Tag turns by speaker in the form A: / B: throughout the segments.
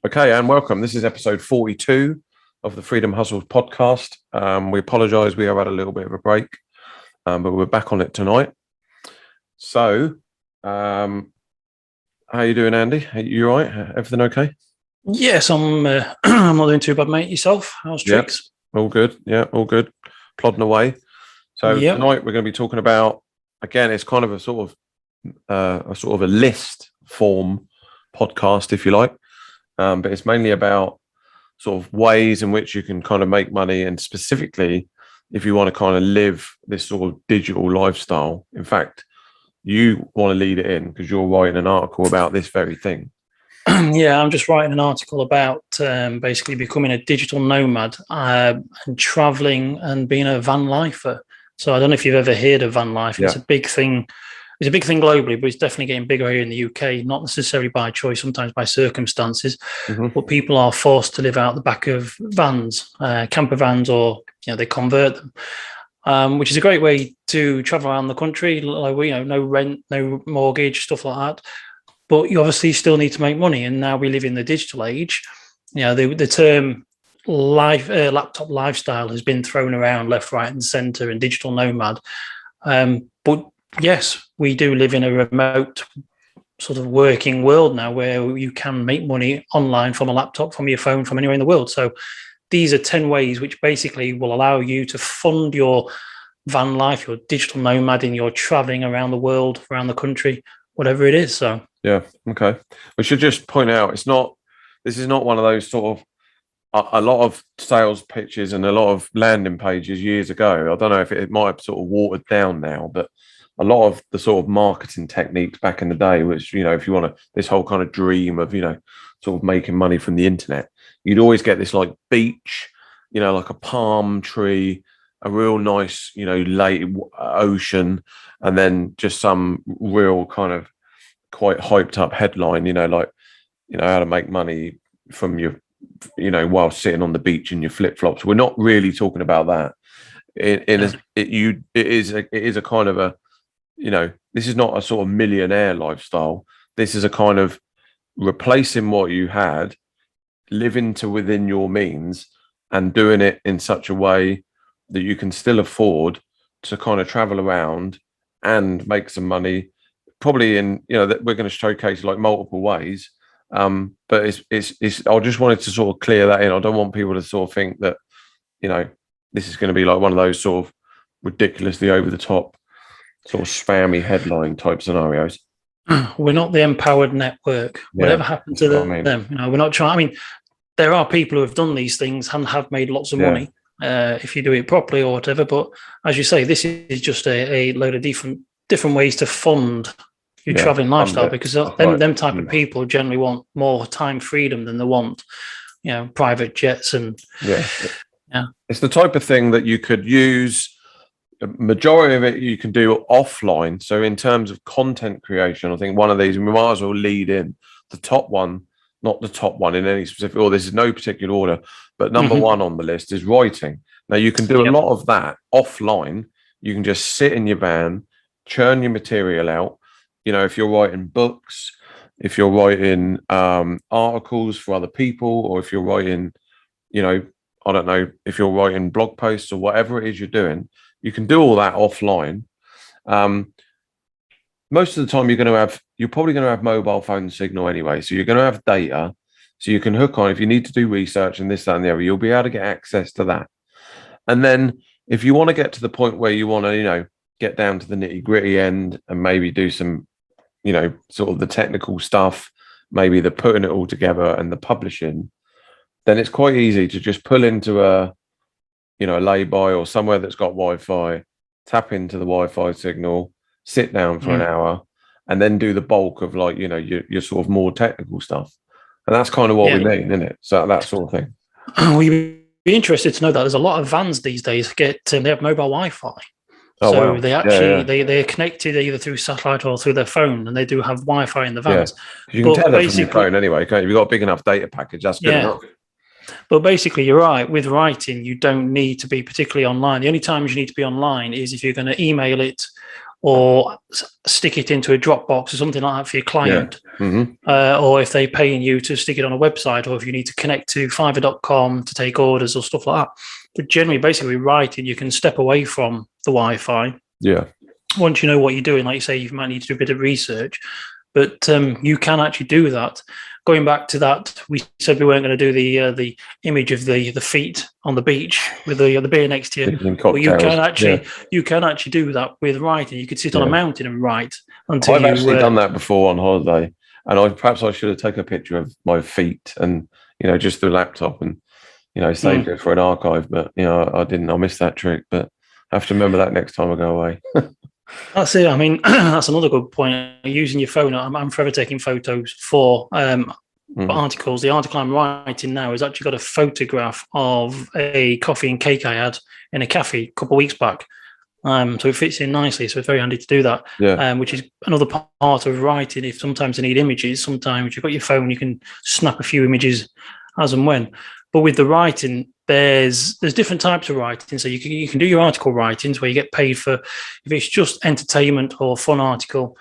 A: Okay, and welcome. This is episode 42 of the Freedom Hustles podcast. We apologise, we have had a little bit of a break, but we're back on it tonight. So, how are you doing, Andy? Are you all right? Everything okay?
B: Yes, I'm I'm not doing too bad, mate. Yourself? How's tricks?
A: All good. Yeah, all good. Plodding away. So
B: Yep.
A: tonight we're going to be talking about, again, it's kind of a sort of a list form podcast, if you like. But it's mainly about sort of ways in which you can kind of make money, and specifically if you want to kind of live this sort of digital lifestyle. In fact, you want to lead it in because you're writing an article about this very thing.
B: Yeah, I'm just writing an article about basically becoming a digital nomad and traveling and being a van lifer. So I don't know if you've ever heard of van life. It's a big thing. It's a big thing globally, but it's definitely getting bigger here in the UK, not necessarily by choice, sometimes by circumstances. But people are forced to live out the back of vans, camper vans, or they convert them, which is a great way to travel around the country. Like, no rent, no mortgage, stuff like that. But you obviously still need to make money, and now we live in the digital age. The term laptop lifestyle has been thrown around left, right, and centre, and digital nomad. But yes, we do live in a remote sort of working world now where you can make money online from a laptop, from your phone, from anywhere in the world. So these are 10 ways which basically will allow you to fund your van life, your digital nomading, your traveling around the world, around the country, whatever it is. So
A: yeah, okay. We should just point out this is not one of those sort of a lot of sales pitches and a lot of landing pages years ago. I don't know if it might have sort of watered down now, but a lot of the sort of marketing techniques back in the day was, if you want this whole kind of dream of, sort of making money from the internet, you'd always get this like beach, like a palm tree, a real nice, lake, ocean, and then just some real kind of quite hyped up headline, how to make money from your, while sitting on the beach in your flip flops. We're not really talking about that. It is a kind of a, this is not a sort of millionaire lifestyle. This is a kind of replacing what you had, living to within your means, and doing it in such a way that you can still afford to kind of travel around and make some money. Probably in, that we're going to showcase like multiple ways. But it's. I just wanted to sort of clear that in. I don't want people to sort of think that, this is going to be like one of those sort of ridiculously over the top, sort of spammy headline type scenarios.
B: We're not the empowered network. Whatever happened to them? We're not trying. I mean, there are people who have done these things and have made lots of money if you do it properly or whatever. But as you say, this is just a load of different ways to fund your traveling lifestyle, because them type of people generally want more time freedom than they want, private jets and
A: It's the type of thing that you could use. Majority of it you can do offline. So in terms of content creation, I think one of these, we might as well lead in the top one, not the top one in any specific order. This is no particular order, but number one on the list is writing. Now you can do a lot of that offline. You can just sit in your van, churn your material out. If you're writing books, if you're writing articles for other people, or if you're writing, I don't know, if you're writing blog posts or whatever it is you're doing, you can do all that offline. Most of the time you're probably going to have mobile phone signal anyway. So you're going to have data. So you can hook on if you need to do research and this, that, and the other, you'll be able to get access to that. And then if you want to get to the point where you want to, get down to the nitty gritty end and maybe do some, sort of the technical stuff, maybe the putting it all together and the publishing, then it's quite easy to just pull into a lay-by or somewhere that's got Wi-Fi, tap into the Wi-Fi signal, sit down for an hour, and then do the bulk of like, your sort of more technical stuff. And that's kind of what we mean, isn't it? So that sort of thing.
B: Well, you'd be interested to know that there's a lot of vans these days they have mobile Wi-Fi. They actually they're connected either through satellite or through their phone, and they do have Wi-Fi in the vans.
A: You can tell that from your phone anyway, can't you? If you've got a big enough data package, that's good enough.
B: But basically, you're right. With writing, you don't need to be particularly online. The only times you need to be online is if you're going to email it or stick it into a Dropbox or something like that for your client. Or if they're paying you to stick it on a website, or if you need to connect to Fiverr.com to take orders or stuff like that. But generally, basically, writing, you can step away from the Wi-Fi.
A: Yeah.
B: Once you know what you're doing, like you say, you might need to do a bit of research, but you can actually do that. Going back to that, we said we weren't going to do the image of the feet on the beach with the beer next to you. But you can actually do that with writing. You could sit on a mountain and write until
A: I've actually done that before on holiday, and perhaps I should have taken a picture of my feet and just the laptop and saved it for an archive. But I didn't. I missed that trick, but I have to remember that next time I go away.
B: That's it. I mean, that's another good point. Using your phone, I'm forever taking photos for articles. The article I'm writing now has actually got a photograph of a coffee and cake I had in a cafe a couple of weeks back. So it fits in nicely. So it's very handy to do that. Which is another part of writing. If sometimes you need images, sometimes you've got your phone, you can snap a few images as and when. But with the writing, there's different types of writing. So you can do your article writings where you get paid for, if it's just entertainment or fun article,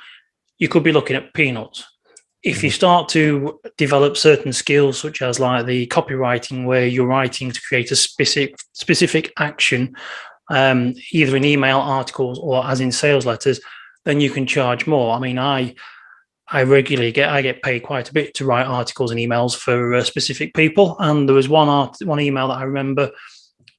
B: you could be looking at peanuts. If you start to develop certain skills, such as like the copywriting, where you're writing to create a specific action, either in email articles or as in sales letters, then you can charge more. I mean, I regularly get paid quite a bit to write articles and emails for specific people. And there was one email that I remember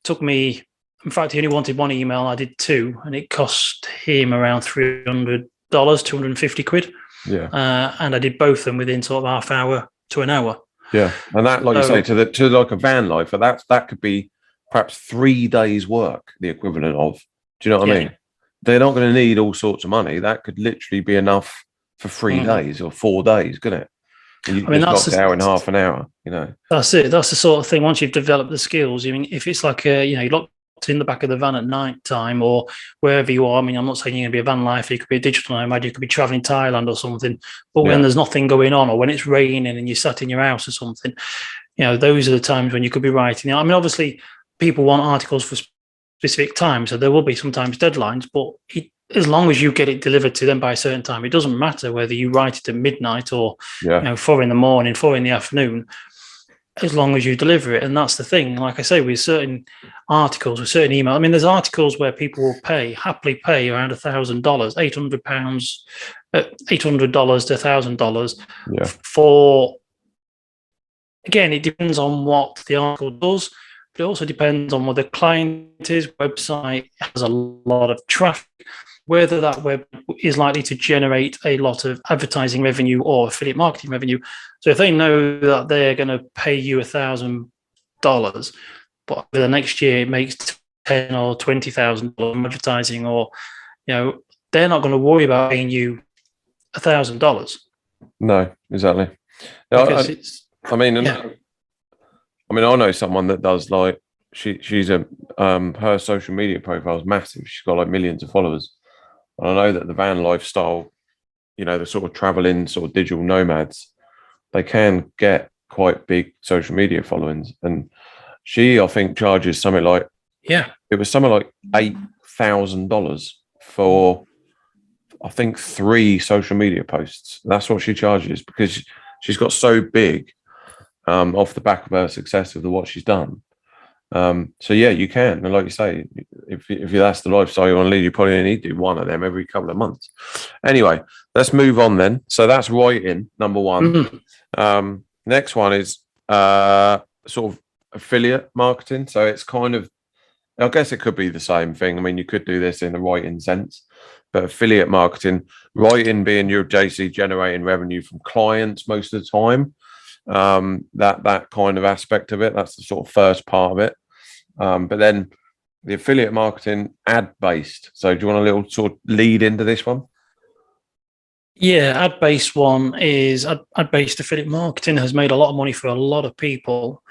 B: took me, in fact, he only wanted one email. I did two, and it cost him around $300, 250 quid.
A: Yeah.
B: And I did both of them within sort of half hour to an hour.
A: Yeah. And that, like you say, to like a van lifer, that could be perhaps 3 days work, the equivalent of. Do you know what I mean? They're not going to need all sorts of money. That could literally be enough for 3 days or 4 days, couldn't it? And you just knocked out in half an hour, That's it. That's the sort of thing. Once you've developed the skills, I mean, if it's like you're locked in the back of the van at night time or wherever you are. I mean, I'm not saying you're going to be a van lifer. You could be a digital nomad. You could be traveling Thailand or something. But when there's nothing going on, or when it's raining and you're sat in your house or something, those are the times when you could be writing. I mean, obviously, people want articles for specific times, so there will be sometimes deadlines. But as long as you get it delivered to them by a certain time, it doesn't matter whether you write it at midnight or 4 in the morning, 4 in the afternoon, as long as you deliver it. And that's the thing. Like I say, with certain articles, with certain email, I mean, there's articles where people will happily pay around $1,000, £800 to $1,000 for. Again, it depends on what the article does, but it also depends on what the client is. Website has a lot of traffic, whether that web is likely to generate a lot of advertising revenue or affiliate marketing revenue. So if they know that they're going to pay you $1,000, but for the next year it makes $10,000 or $20,000 in advertising, or they're not going to worry about paying you $1,000. No, exactly. I know someone that does, like, she's her social media profile is massive. She's got like millions of followers. And I know that the van lifestyle, the sort of traveling sort of digital nomads, they can get quite big social media followings. And she, I think, charges something like, it was something like $8,000 for, I think, 3 social media posts. That's what she charges, because she's got so big off the back of her success of what she's done. So you can, and like you say, if that's the lifestyle you want to lead, you probably only need to do one of them every couple of months. Anyway, let's move on then. So that's writing, number one. Next one is sort of affiliate marketing. So it's kind of, I guess it could be the same thing. I mean, you could do this in a writing sense, but affiliate marketing, writing being your JC generating revenue from clients most of the time. That kind of aspect of it, that's the sort of first part of it. But then the affiliate marketing, ad based. So do you want a little sort of lead into this one?
B: Ad based one is ad based affiliate marketing has made a lot of money for a lot of people,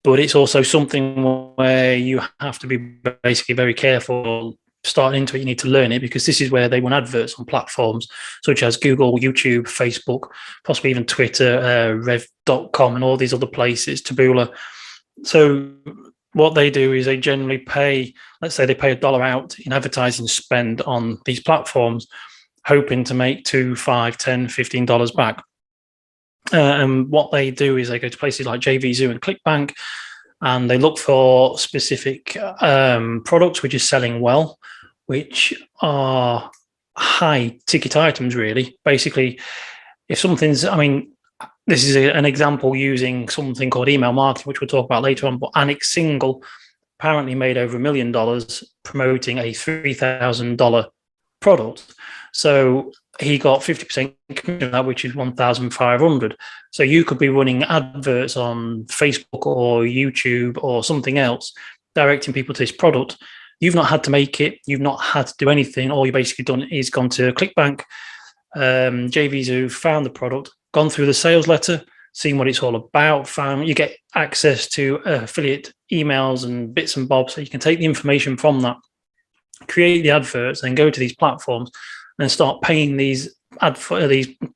B: but it's also something where you have to be basically very careful. Starting into it, you need to learn it, because this is where they run adverts on platforms such as Google, YouTube, Facebook, possibly even Twitter, Rev.com, and all these other places, Taboola. So what they do is they generally pay, let's say they pay $1 out in advertising spend on these platforms, hoping to make $2, $5, $10, $15 back. And what they do is they go to places like JVZoo and ClickBank, and they look for specific products which are selling well, which are high ticket items, really. Basically, if something's, I mean, this is an example using something called email marketing, which we'll talk about later on, but Annex Single apparently made over $1 million promoting a $3,000 product. So he got 50% commission on that, which is 1,500. So you could be running adverts on Facebook or YouTube or something else, directing people to this product. You've not had to make it. You've not had to do anything. All you basically done is gone to ClickBank, JVZoo, found the product, gone through the sales letter, seen what it's all about, found you get access to affiliate emails and bits and bobs. So you can take the information from that, create the adverts, and go to these platforms and start paying these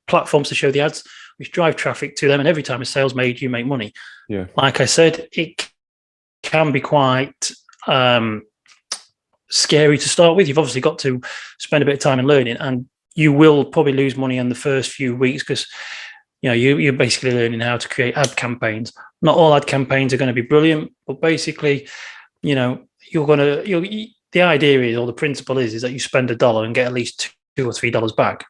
B: platforms to show the ads, which drive traffic to them. And every time a sale's made, you make money.
A: Yeah.
B: Like I said, it can be quite scary to start with. You've obviously got to spend a bit of time in learning, and you will probably lose money in the first few weeks because you're basically learning how to create ad campaigns. Not all ad campaigns are going to be brilliant, but basically, the idea is, or the principle is that you spend $1 and get at least $2 or $3 back.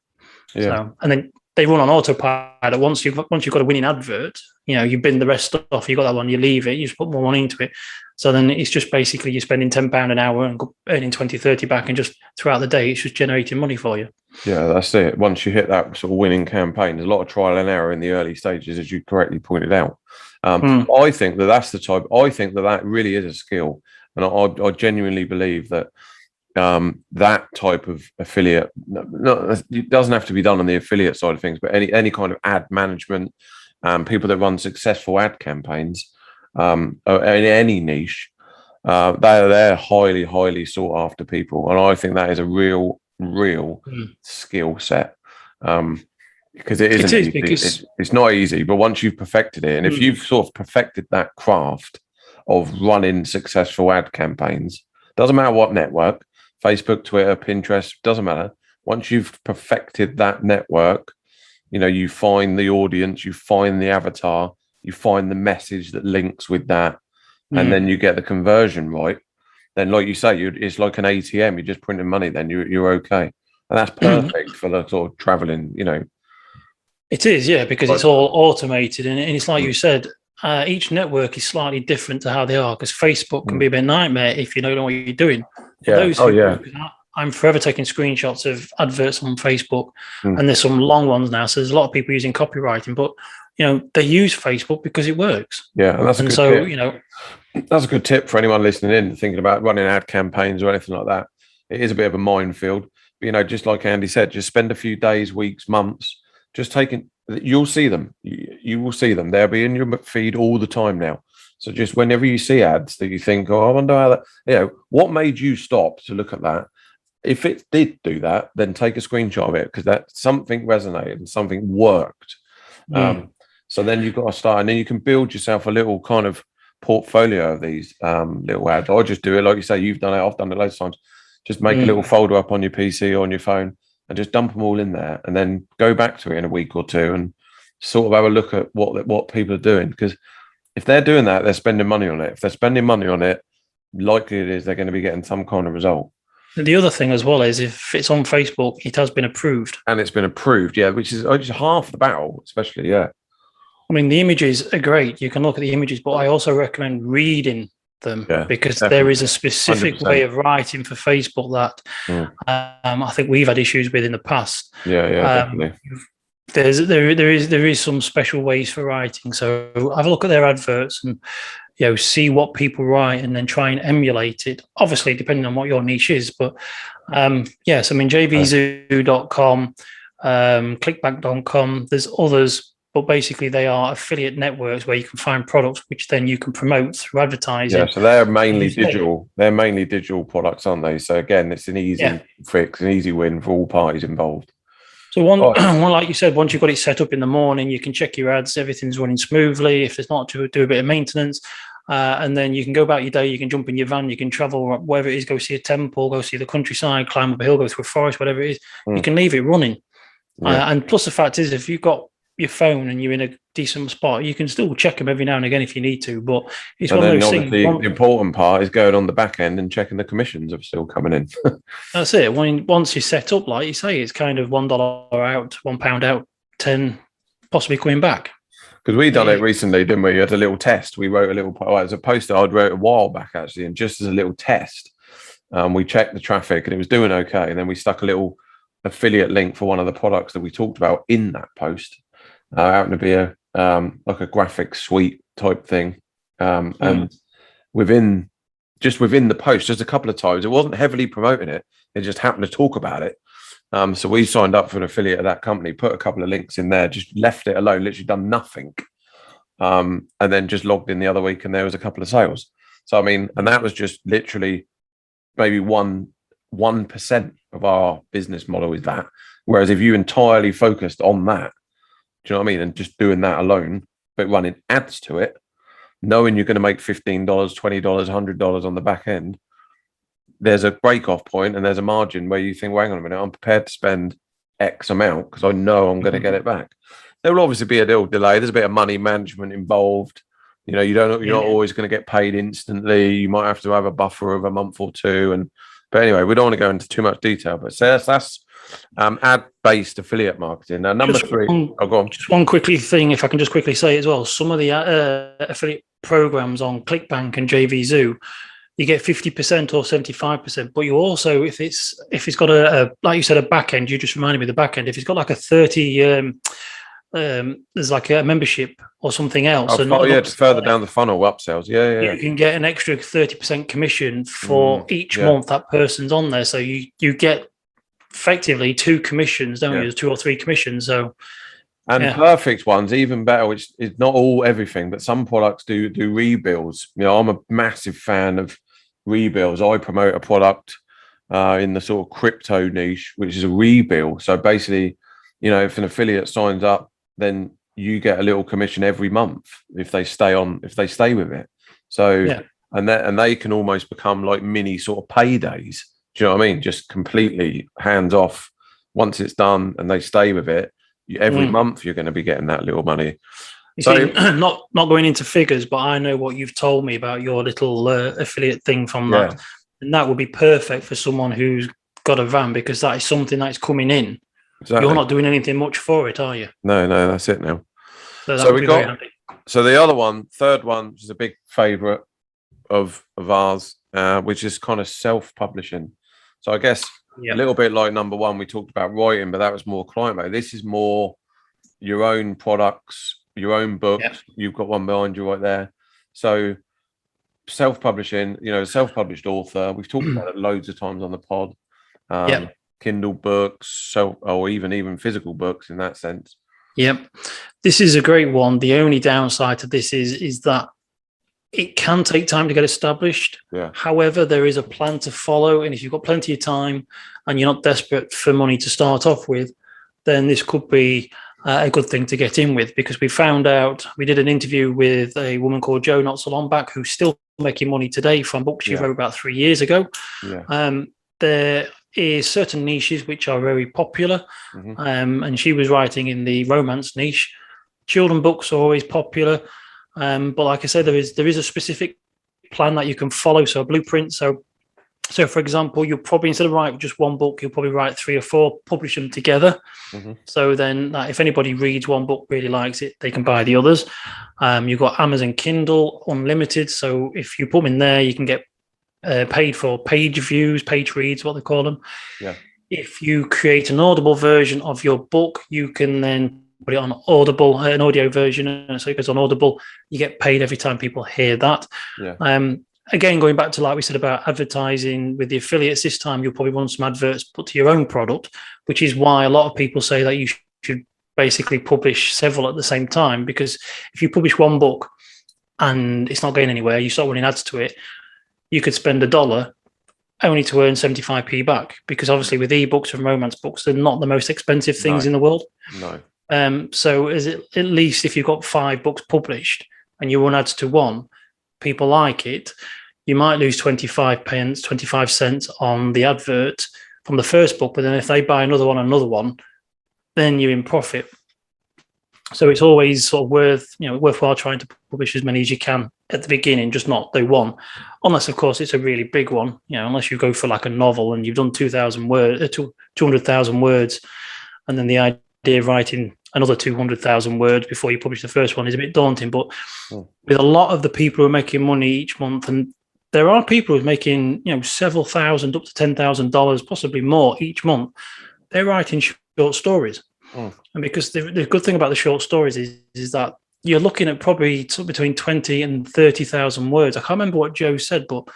A: Yeah.
B: So, and then they run on autopilot. Once you've got a winning advert, you bin the rest off. You got that one, you leave it, you just put more money into it. So then it's just basically you're spending £10 an hour and earning 20, 30 back, and just throughout the day, it's just generating money for you.
A: Yeah, that's it. Once you hit that sort of winning campaign, there's a lot of trial and error in the early stages, as you correctly pointed out. I think that's the type. I think that really is a skill, and I genuinely believe that that type of affiliate, it doesn't have to be done on the affiliate side of things, but any kind of ad management, people that run successful ad campaigns in any niche, they're highly, highly sought after people, and I think that is a real skill set. Because it isn't easy.
B: Because
A: it's not easy, but once you've perfected it, and if you've sort of perfected that craft of running successful ad campaigns, doesn't matter what network, Facebook, Twitter, Pinterest, doesn't matter. Once you've perfected that network, you find the audience, you find the avatar, you find the message that links with that, and then you get the conversion right. Then, like you say, it's like an ATM. You're just printing money. Then you're okay, and that's perfect for the sort of traveling.
B: It is, yeah, because it's all automated, and it's like you said. Each network is slightly different to how they are, because Facebook can be a bit of a nightmare if you don't know what you're doing. I'm forever taking screenshots of adverts on Facebook, and there's some long ones now. So there's a lot of people using copywriting, but they use Facebook because it works.
A: Yeah, and that's a good tip. That's a good tip for anyone listening in, thinking about running ad campaigns or anything like that. It is a bit of a minefield, but just like Andy said, just spend a few days, weeks, months, just taking. You'll see them. You will see them. They'll be in your feed all the time now. So just whenever you see ads that you think, I wonder how that, what made you stop to look at that? If it did do that, then take a screenshot of it, because that something resonated and something worked. So then you've got to start, and then you can build yourself a little kind of portfolio of these little ads. I just do it like you say. You've done it. I've done it loads of times. Just make a little folder up on your PC or on your phone, and just dump them all in there, and then go back to it in a week or two and sort of have a look at what people are doing. Because if they're doing that, they're spending money on it. If they're spending money on it, likely it is they're going to be getting some kind of result.
B: The other thing as well is, if it's on Facebook, it has been approved.
A: And it's been approved, yeah, which is half the battle, especially, yeah.
B: I mean, the images are great. You can look at the images, but I also recommend reading them, because definitely. There is a specific 100%. Way of writing for Facebook that I think we've had issues with in the past.
A: Yeah, definitely.
B: There is some special ways for writing. So have a look at their adverts and see what people write, and then try and emulate it. Obviously, depending on what your niche is, but yes, I mean jvzoo.com, clickbank.com. There's others. But basically, they are affiliate networks where you can find products which then you can promote through advertising.
A: Yeah, so they're mainly digital. They're mainly digital products, aren't they? So again, it's an easy fix, an easy win for all parties involved.
B: So one, like you said, once you've got it set up in the morning, you can check your ads. Everything's running smoothly. If there's not, to do a bit of maintenance. and then you can go about your day. You can jump in your van. You can travel wherever it is. Go see a temple. Go see the countryside. Climb up a hill. Go through a forest. Whatever it is, you can leave it running. And plus, the fact is, if you've got your phone and you're in a decent spot, you can still check them every now and again if you need to. But it's one of those things.
A: The important part is going on the back end and checking the commissions are still coming in.
B: That's it. Once you're set up, like you say, it's kind of $1 out, £1 out, 10 possibly coming back.
A: Because we done it recently, didn't we? We had a little test. We wrote a little, it was a poster I'd wrote a while back actually, and just as a little test, we checked the traffic and it was doing okay. And then we stuck a little affiliate link for one of the products that we talked about in that post. Happened to be a like a graphic suite type thing, and within the post, just a couple of times, it wasn't heavily promoting it. It just happened to talk about it. So we signed up for an affiliate of that company, put a couple of links in there, just left it alone, literally done nothing, and then just logged in the other week, and there was a couple of sales. So I mean, and that was just literally maybe 1% of our business model is that. Whereas if you entirely focused on that, do you know what I mean? And just doing that alone, but running ads to it, knowing you're going to make $15, $20, $100 on the back end, there's a break-off point and there's a margin where you think, well, hang on a minute, I'm prepared to spend X amount because I know I'm going to get it back. There will obviously be a little delay. There's a bit of money management involved. You know, you're not always going to get paid instantly. You might have to have a buffer of a month or two. But anyway, we don't want to go into too much detail. But so that's ad-based affiliate marketing. Now, number three. Go on.
B: Just one quickly thing, if I can just quickly say as well. Some of the affiliate programs on ClickBank and JVZoo, you get 50% or 75%. But you also, if it's got a like you said, a back end, you just reminded me of the back end. If it's got like a 30, there's like a membership or something else.
A: Just further down the funnel, upsells. Yeah.
B: You can get an extra 30% commission for each month that person's on there. So you get effectively 2 commissions, don't you? There's 2 or 3 commissions. So
A: perfect ones, even better, which is not all everything, but some products do rebills. You know, I'm a massive fan of rebills. I promote a product in the sort of crypto niche, which is a rebill. So basically, you know, if an affiliate signs up, then you get a little commission every month if they stay with it. So and they can almost become like mini sort of paydays. Do you know what I mean? Just completely hands off once it's done and they stay with it. Every month you're going to be getting that little money.
B: See, not going into figures, but I know what you've told me about your little affiliate thing from that. And that would be perfect for someone who's got a van, because that is something that's coming in. Exactly. You're not doing anything much for it, are you?
A: No, that's it now. So we got. So the other one, third one, which is a big favourite of ours, which is kind of self-publishing. So I guess a little bit like number one, we talked about writing, but that was more client-made. This is more your own products, your own books. Yep. You've got one behind you right there. So self-publishing, you know, self-published author. We've talked about it loads of times on the pod. Kindle books, or even physical books in that sense.
B: Yep, this is a great one. The only downside to this is that it can take time to get established. However, there is a plan to follow, and if you've got plenty of time and you're not desperate for money to start off with, then this could be a good thing to get in with, because we found out, we did an interview with a woman called Jo not so long back who's still making money today from books she wrote about 3 years ago. There is certain niches which are very popular, and she was writing in the romance niche. Children books are always popular, but like I said, there is a specific plan that you can follow, so a blueprint. So for example, you'll probably, instead of writing just one book, you'll probably write 3 or 4, publish them together. So then if anybody reads one book, really likes it, they can buy the others. You've got Amazon Kindle Unlimited, so if you put them in there, you can get paid for page views, page reads, what they call them. If you create an Audible version of your book, you can then put it on Audible, an audio version, and so it goes on Audible. You get paid every time people hear that. Again, going back to like we said about advertising with the affiliates, this time you'll probably want some adverts put to your own product, which is why a lot of people say that you should basically publish several at the same time, because if you publish one book and it's not going anywhere, you start running ads to it, you could spend $1 only to earn 75p back, because obviously with ebooks and romance books, they're not the most expensive things in the world. So at least if you've got 5 books published and you run ads to one, people like it, you might lose 25 cents on the advert from the first book, but then if they buy another one, then you're in profit. So it's always sort of worthwhile trying to publish as many as you can at the beginning, just not do one, unless of course it's a really big one. Unless you go for like a novel and you've done 200,000 words, and then the idea of writing another 200,000 words before you publish the first one is a bit daunting. But with a lot of the people who are making money each month, and there are people who are making several thousand, up to $10,000, possibly more each month, they're writing short stories. And because the good thing about the short stories is that you're looking at probably between 20 and 30,000 words. I can't remember what Joe said, but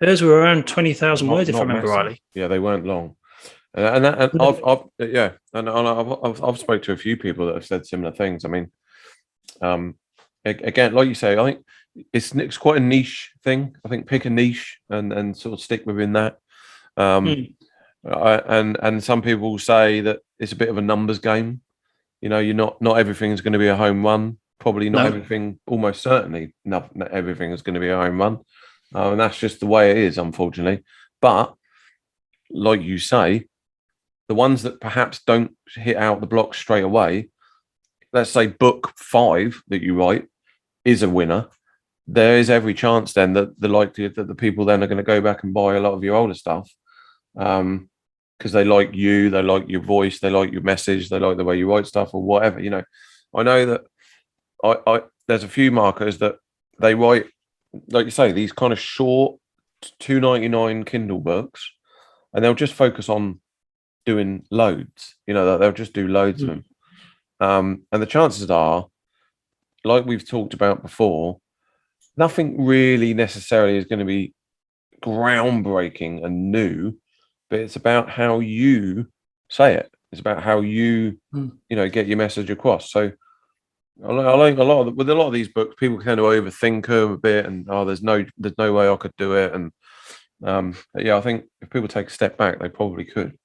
B: hers were around 20,000 words, if I remember rightly.
A: Yeah, they weren't long. And I've spoken to a few people that have said similar things. I mean, again, like you say, I think it's quite a niche thing. I think pick a niche and sort of stick within that. And some people say that it's a bit of a numbers game. You're not everything's going to be a home run. Probably not everything. Almost certainly, not everything is going to be a home run, and that's just the way it is, unfortunately. But like you say, the ones that perhaps don't hit out the block straight away, let's say book 5 that you write is a winner. There is every chance then that the likelihood that the people then are going to go back and buy a lot of your older stuff. Because they like you, they like your voice, they like your message, they like the way you write stuff or whatever. I know that I there's a few marketers that they write, like you say, these kind of short $2.99 Kindle books, and they'll just focus on doing loads. They'll just do loads of them. And the chances are, like we've talked about before, nothing really necessarily is going to be groundbreaking and new, but it's about how you say it. It's about how you, get your message across. So I like with a lot of these books, people tend to overthink them a bit, and there's no way I could do it. And I think if people take a step back, they probably could.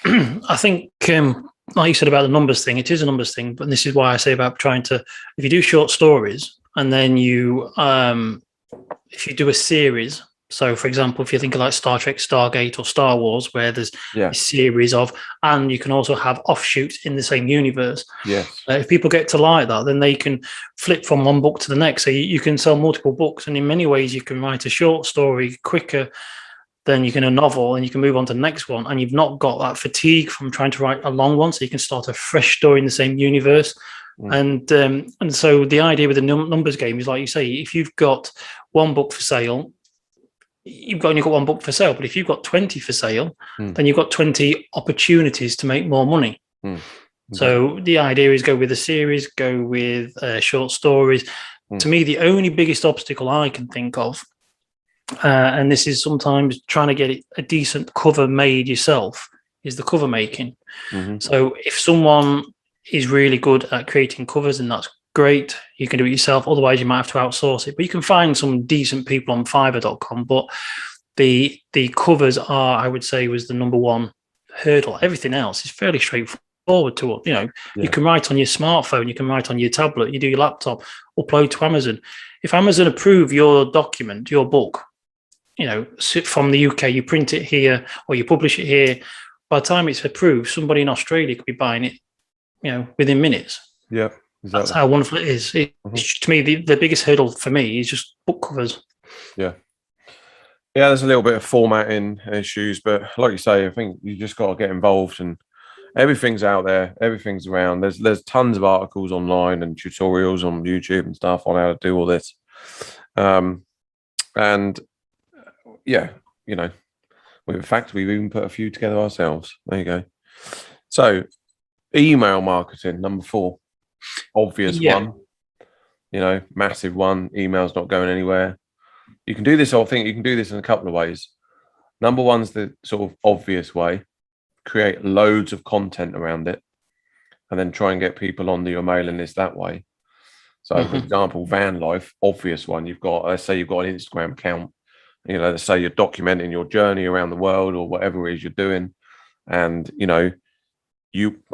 B: I think, like you said about the numbers thing, it is a numbers thing, but this is why I say about trying to, if you do short stories and then you, if you do a series. So, for example, if you think of like Star Trek, Stargate, or Star Wars, where there's a series of, and you can also have offshoots in the same universe.
A: Yes.
B: If people get to like that, then they can flip from one book to the next. So you can sell multiple books, and in many ways, you can write a short story quicker than you can a novel, and you can move on to the next one, and you've not got that fatigue from trying to write a long one. So you can start a fresh story in the same universe. And so the idea with the numbers game is, like you say, if you've got one book for sale, you've only got one book for sale, but if you've got 20 for sale, then you've got 20 opportunities to make more money. So the idea is go with a series, go with short stories. To me, the only biggest obstacle I can think of, and this is sometimes trying to get a decent cover made yourself, is the cover making. So if someone is really good at creating covers, and that's great, you can do it yourself. Otherwise, you might have to outsource it. But you can find some decent people on Fiverr.com. But the covers are, I would say, was the number one hurdle. Everything else is fairly straightforward to it. You can write on your smartphone, you can write on your tablet, you do your laptop, upload to Amazon. If Amazon approve your document, your book, from the UK, you print it here or you publish it here. By the time it's approved, somebody in Australia could be buying it, within minutes.
A: Yeah. Exactly.
B: That's how wonderful it is. To me, the biggest hurdle for me is just book covers.
A: Yeah, there's a little bit of formatting issues, but like you say, I think you just got to get involved, and everything's out there, everything's around. There's tons of articles online and tutorials on YouTube and stuff on how to do all this. In fact, we've even put a few together ourselves. There you go. So, email marketing, number 4. Obvious one, massive one. Email's not going anywhere. You can do this. I think you can do this in a couple of ways. Number one's the sort of obvious way. Create loads of content around it, and then try and get people on your mailing list that way. So, for example, van life, obvious one. Let's say you've got an Instagram account. Let's say you're documenting your journey around the world or whatever it is you're doing, and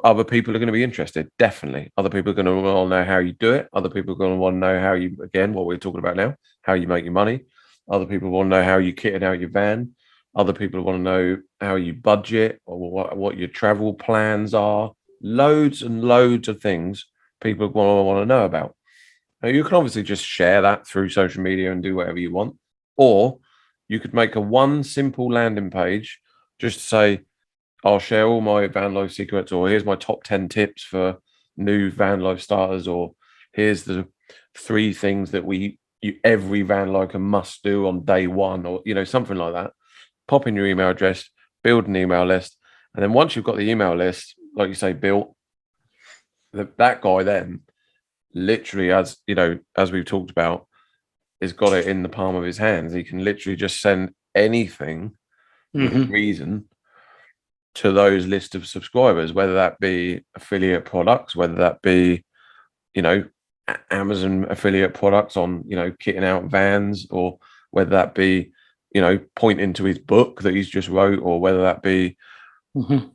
A: other people are going to be interested. Definitely, other people are going to want to know how you do it. Other people are going to want to know how you, again, what we're talking about now, how you make your money. Other people want to know how you kitted out your van. Other people want to know how you budget or what your travel plans are. Loads and loads of things people want to know about. Now, you can obviously just share that through social media and do whatever you want. Or you could make a one simple landing page just to say, I'll share all my van life secrets, or here's my top 10 tips for new van life starters, or here's the 3 things that every van lifer must do on day 1, or something like that. Pop in your email address, build an email list, and then once you've got the email list, like you say, built, that guy then literally, as we've talked about, has got it in the palm of his hands. He can literally just send anything within reason to those list of subscribers, whether that be affiliate products, whether that be Amazon affiliate products on kitting out vans, or whether that be pointing to his book that he's just wrote, or whether that be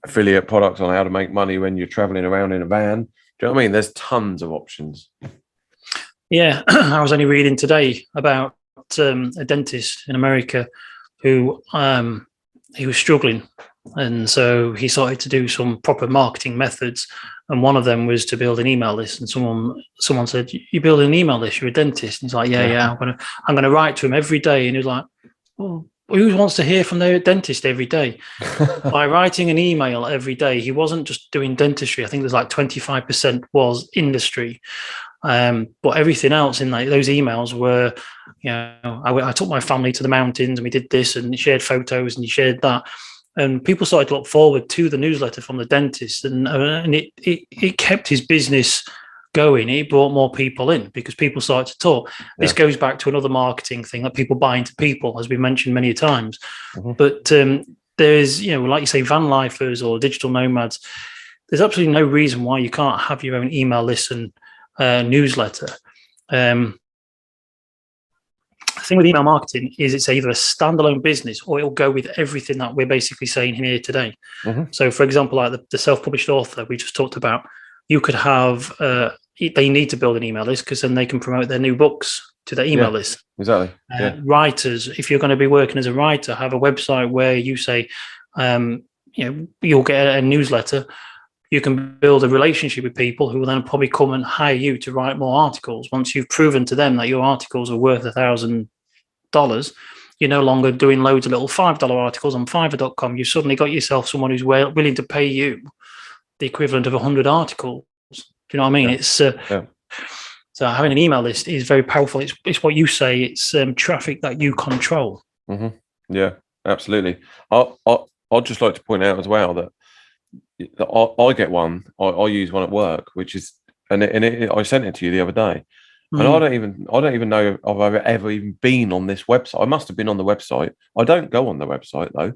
A: affiliate products on how to make money when you're traveling around in a van. Do you know what I mean? There's tons of options.
B: Yeah, I was only reading today about a dentist in America who he was struggling, and so he started to do some proper marketing methods. And one of them was to build an email list. And someone said, "You build an email list? You're a dentist?" And he's like, "Yeah. I'm gonna write to him every day." And he was like, "Well, who wants to hear from their dentist every day?" By writing an email every day, he wasn't just doing dentistry. I think there's like 25% was industry. But everything else in those emails were, I took my family to the mountains and we did this, and he shared photos and he shared that. And people started to look forward to the newsletter from the dentist, and it kept his business going. It brought more people in because people started to talk. Yeah. This goes back to another marketing thing, that people buy into people, as we mentioned many times. But there's, like you say, van lifers or digital nomads, there's absolutely no reason why you can't have your own email list and newsletter. The thing with email marketing is it's either a standalone business or it'll go with everything that we're basically saying here today. So, for example, like the self-published author we just talked about, you could have, they need to build an email list because then they can promote their new books to their email list.
A: Exactly.
B: Writers, if you're going to be working as a writer, have a website where you say, you'll get a newsletter. You can build a relationship with people who will then probably come and hire you to write more articles. Once you've proven to them that your articles are worth $1,000, you're no longer doing loads of little $5 articles on Fiverr.com. You've suddenly got yourself someone who's willing to pay you the equivalent of 100 articles. Do you know what I mean? It's so having an email list is very powerful. It's what you say. It's traffic that you control.
A: Yeah, absolutely. I'd just like to point out as well that I get one. I use one at work, which is, and I sent it to you the other day, and I don't even know if I've ever even been on this website. I must have been on the website. I don't go on the website though,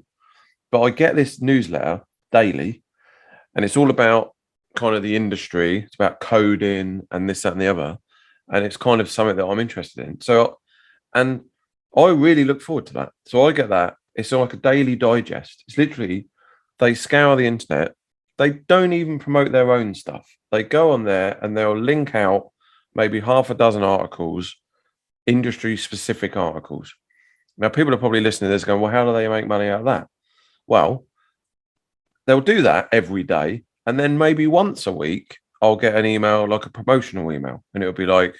A: but I get this newsletter daily, and it's all about kind of the industry. It's about coding and this, that, and the other, and it's kind of something that I'm interested in. So, and I really look forward to that. So I get that. It's like a daily digest. It's literally, they scour the internet. They don't even promote their own stuff. They go on there and they'll link out maybe half a dozen articles, industry-specific articles. Now, people are probably listening to this going, well, how do they make money out of that? Well, they'll do that every day. And then maybe once a week, I'll get an email, like a promotional email. And it'll be like,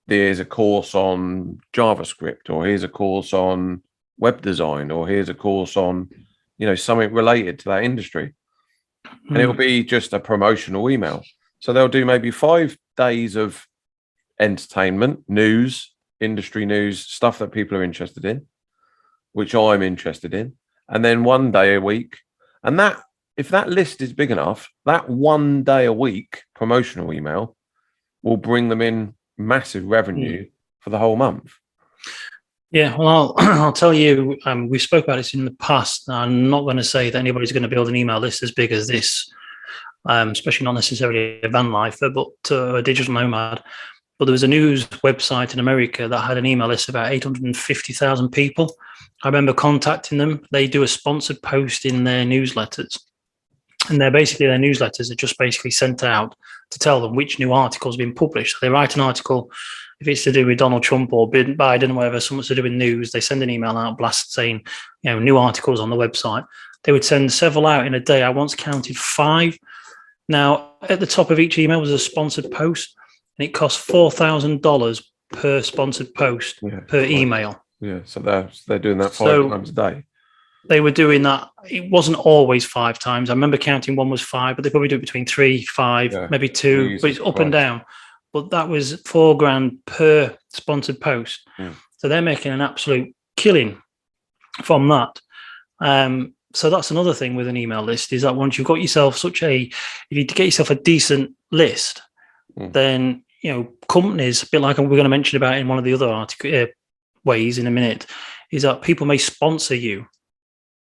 A: here's a course on JavaScript, or here's a course on web design, or here's a course on, something related to that industry. And it'll be just a promotional email. So they'll do maybe 5 days of entertainment, news, industry news, stuff that people are interested in, which I'm interested in. And then 1 day a week. And that, if that list is big enough, that 1 day a week promotional email will bring them in massive revenue for the whole month.
B: Yeah, well, I'll tell you, we spoke about this in the past. I'm not going to say that anybody's going to build an email list as big as this, especially not necessarily a van lifer, but a digital nomad. But there was a news website in America that had an email list of about 850,000 people. I remember contacting them. They do a sponsored post in their newsletters. And their newsletters are just basically sent out to tell them which new articles have been published. They write an article, if it's to do with Donald Trump or Biden or whatever, something to do with news, they send an email out, blast saying, new articles on the website. They would send several out in a day. I once counted 5. Now, at the top of each email was a sponsored post, and it cost $4,000 per sponsored post per email.
A: Yeah, so they're doing that 5 times a day.
B: They were doing that. It wasn't always 5 times. I remember counting one was 5, but they probably do it between 3, 5, maybe 2, Jesus but it's up and down. But that was $4,000 per sponsored post. So they're making an absolute killing from that. So that's another thing with an email list, is that once you've got yourself if you get yourself a decent list, then, companies, a bit like we're going to mention about in one of the other ways in a minute, is that people may sponsor you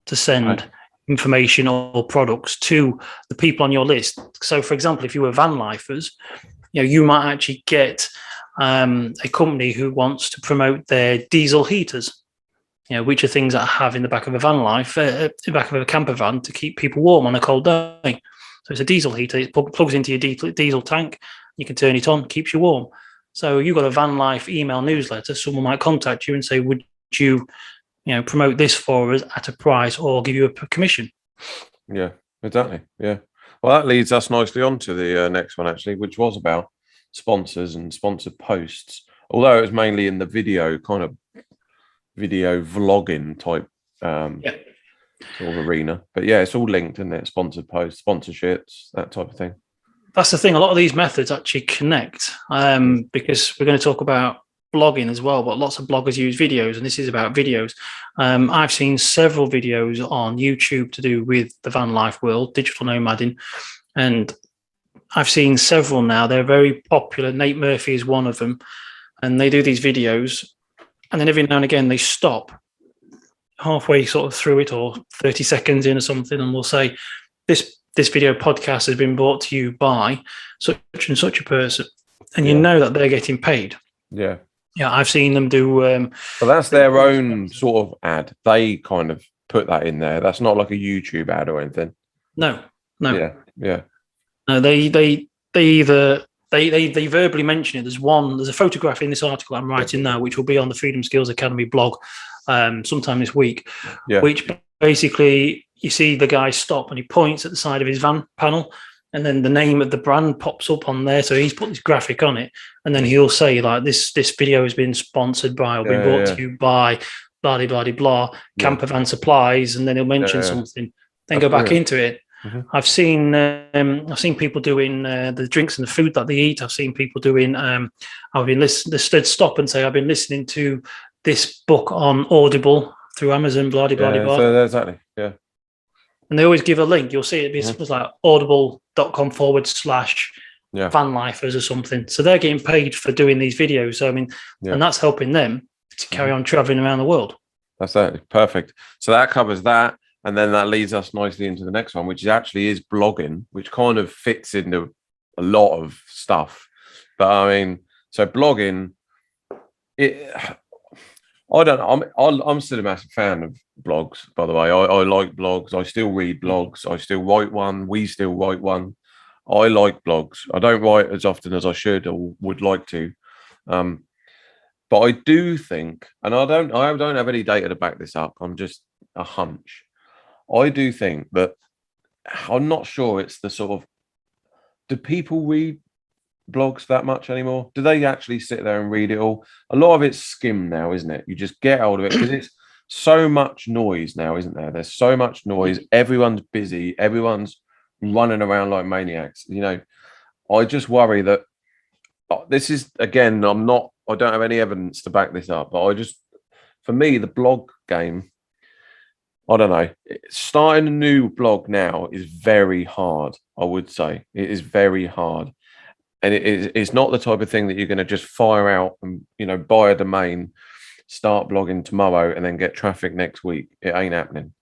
B: to send information or products to the people on your list. So, for example, if you were van lifers, you might actually get a company who wants to promote their diesel heaters, which are things that I have in the back of a van life, the back of a camper van to keep people warm on a cold day. So it's a diesel heater. It plugs into your diesel tank. You can turn it on, keeps you warm. So you've got a van life email newsletter. Someone might contact you and say, would you, promote this for us at a price or give you a commission?
A: Yeah, exactly. Yeah. Well, that leads us nicely on to the next one, actually, which was about sponsors and sponsored posts. Although it was mainly in the video vlogging type sort of arena. But yeah, it's all linked, isn't it? Sponsored posts, sponsorships, that type of thing.
B: That's the thing. A lot of these methods actually connect because we're going to talk about blogging as well, but lots of bloggers use videos, and this is about videos. I've seen several videos on YouTube to do with the van life world, digital nomading, and I've seen several now. They're very popular. Nate Murphy is one of them, and they do these videos, and then every now and again they stop halfway sort of through it or 30 seconds in or something, and will say, this video podcast has been brought to you by such and such a person, and you know that they're getting paid.
A: Yeah,
B: I've seen them do.
A: But that's their own sort of ad. They kind of put that in there. That's not like a YouTube ad or anything.
B: No.
A: Yeah.
B: No, they verbally mention it. There's a photograph in this article I'm writing now, which will be on the Freedom Skills Academy blog sometime this week. Yeah. Which basically you see the guy stop and he points at the side of his van panel, and then the name of the brand pops up on there. So he's put this graphic on it, and then he'll say like this video has been sponsored by or been brought to you by blah blah blah blah camper van supplies, and then he'll mention something, then go back into it. Mm-hmm. I've seen people doing the drinks and the food that they eat. I've seen people doing I've been listening, stop and say I've been listening to this book on Audible through Amazon, blah blah blah.
A: So exactly, yeah.
B: And they always give a link. You'll see it be something like audible.com/van lifers or something. So they're getting paid for doing these videos. So, I mean, and that's helping them to carry on traveling around the world.
A: That's it. Perfect. So that covers that. And then that leads us nicely into the next one, which is blogging, which kind of fits into a lot of stuff. But I mean, so blogging, I'm still a massive fan of blogs, by the way. I like blogs. I still read blogs. I still write one. We still write one. I like blogs. I don't write as often as I should or would like to. But I do think, and I don't have any data to back this up. I'm just a hunch. I do think that I'm not sure it's the sort of, do people read blogs that much anymore? Do they actually sit there and read it all? A lot of it's skim now, isn't it? You just get hold of it because it's so much noise now, isn't there? There's so much noise. Everyone's busy. Everyone's running around like maniacs. I just worry that this is, again, I don't have any evidence to back this up, but for me, the blog game, I don't know. Starting a new blog now is very hard, I would say. It is very hard. And it's not the type of thing that you're going to just fire out and, buy a domain, start blogging tomorrow and then get traffic next week. It ain't happening.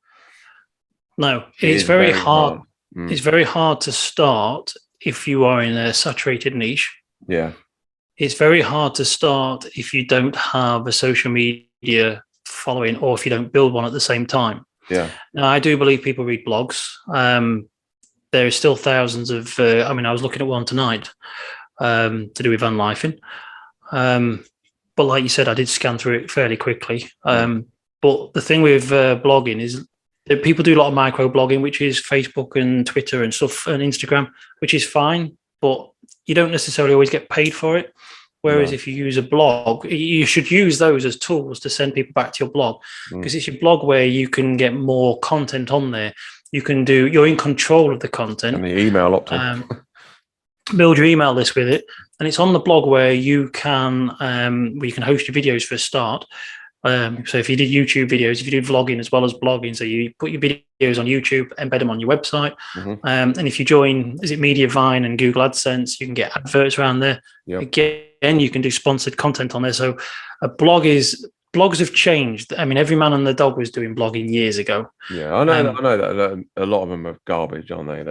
B: No, it's very hard. It's very hard to start if you are in a saturated niche.
A: Yeah.
B: It's very hard to start if you don't have a social media following or if you don't build one at the same time.
A: Yeah.
B: Now, I do believe people read blogs. there are still thousands of. I mean, I was looking at one tonight to do with van lifing. But like you said, I did scan through it fairly quickly. But the thing with blogging is that people do a lot of micro blogging, which is Facebook and Twitter and stuff and Instagram, which is fine, but you don't necessarily always get paid for it. Whereas if you use a blog, you should use those as tools to send people back to your blog, because it's your blog where you can get more content on there. You're in control of the content.
A: And the email opt-in.
B: Build your email list with it, and it's on the blog where you can host your videos for a start. So if you did YouTube videos, if you did vlogging as well as blogging, so you put your videos on YouTube, embed them on your website, and if you join, is it Mediavine and Google AdSense, you can get adverts around there. Again, you can do sponsored content on there. So blogs have changed. I mean, every man and their dog was doing blogging years ago.
A: Yeah, I know that a lot of them are garbage, aren't they?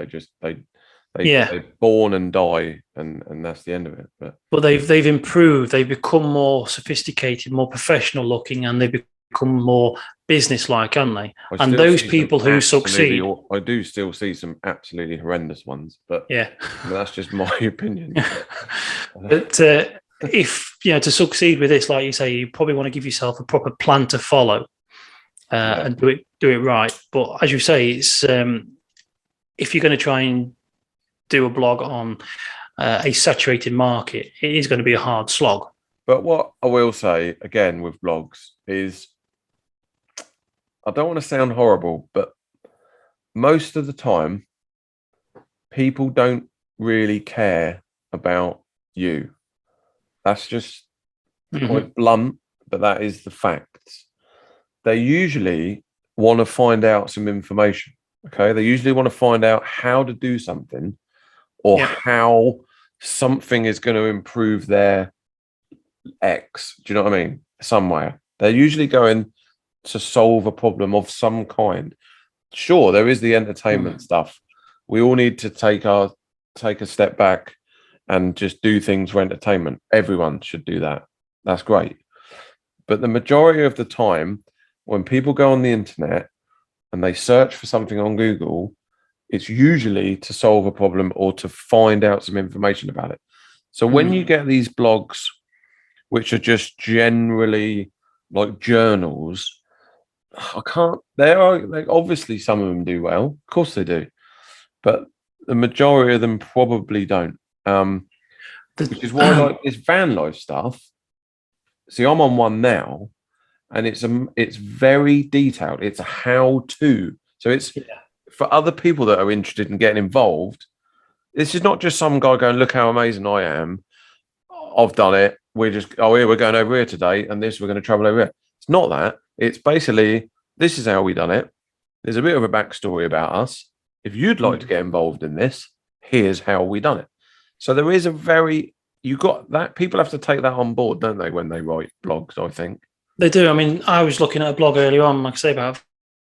A: They born and die, and that's the end of it. But
B: they've improved. They've become more sophisticated, more professional looking, and they've become more business-like, haven't they? And those people who succeed,
A: I do still see some absolutely horrendous ones, but that's just my opinion.
B: But if to succeed with this, like you say, you probably want to give yourself a proper plan to follow and do it right. But as you say, it's if you're going to try and do a blog on a saturated market, it is going to be a hard slog.
A: But what I will say again with blogs is, I don't want to sound horrible, but most of the time people don't really care about you. That's just quite blunt, but that is the facts. They usually want to find out some information. Okay, they usually want to find out how to do something, or how something is going to improve their X. Do you know what I mean? Somewhere. They're usually going to solve a problem of some kind. Sure, there is the entertainment stuff. We all need to take a step back and just do things for entertainment. Everyone should do that. That's great. But the majority of the time, when people go on the internet and they search for something on Google, it's usually to solve a problem or to find out some information about it. So when you get these blogs, which are just generally like journals, obviously some of them do well. Of course they do. But the majority of them probably don't. Which is why like this van life stuff, see, I'm on one now, and it's very detailed. It's a how-to. So it's for other people that are interested in getting involved. This is not just some guy going, look how amazing I am. I've done it. We're going over here today, and we're going to travel over here. It's not that. It's basically, this is how we done it. There's a bit of a backstory about us. If you'd like to get involved in this, here's how we done it. So there is you got that. People have to take that on board, don't they, when they write blogs, I think.
B: They do. I mean, I was looking at a blog earlier on, like I say, about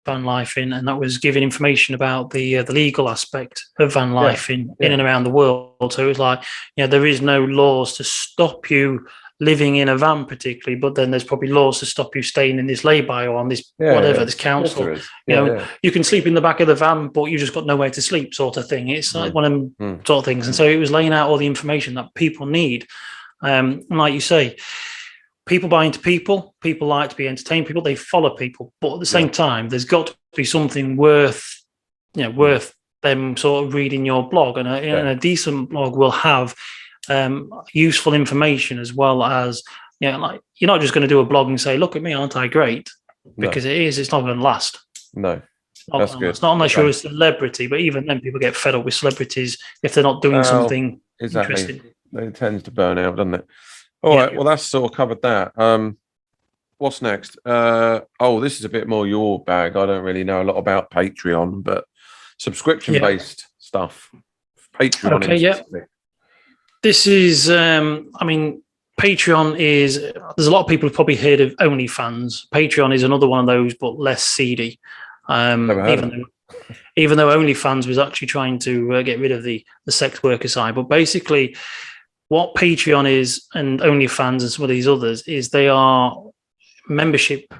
B: van lifing, and that was giving information about the legal aspect of van lifing in and around the world. So it was like, there is no laws to stop you living in a van particularly, but then there's probably laws to stop you staying in this lay-by or on this this council.
A: Yes,
B: you can sleep in the back of the van, but you just got nowhere to sleep, sort of thing. It's like one of them sort of things. And so it was laying out all the information that people need. And like you say, people buy into people. People like to be entertained. People, they follow people. But at the same time, there's got to be something worth them sort of reading your blog. And a decent blog will have useful information, as well as, like, you're not just going to do a blog and say, look at me, aren't I great? Because it's not going to last.
A: No. That's good.
B: It's not unless you're a celebrity, but even then people get fed up with celebrities if they're not doing something interesting.
A: It tends to burn out, doesn't it? All right, well, that's sort of covered that. What's next? This is a bit more your bag. I don't really know a lot about Patreon, but subscription-based stuff. Patreon.
B: Okay, This is, Patreon is, there's a lot of people who've probably heard of OnlyFans. Patreon is another one of those, but less seedy. Even though OnlyFans was actually trying to get rid of the sex worker side. But basically, what Patreon is, and OnlyFans and some of these others, is they are membership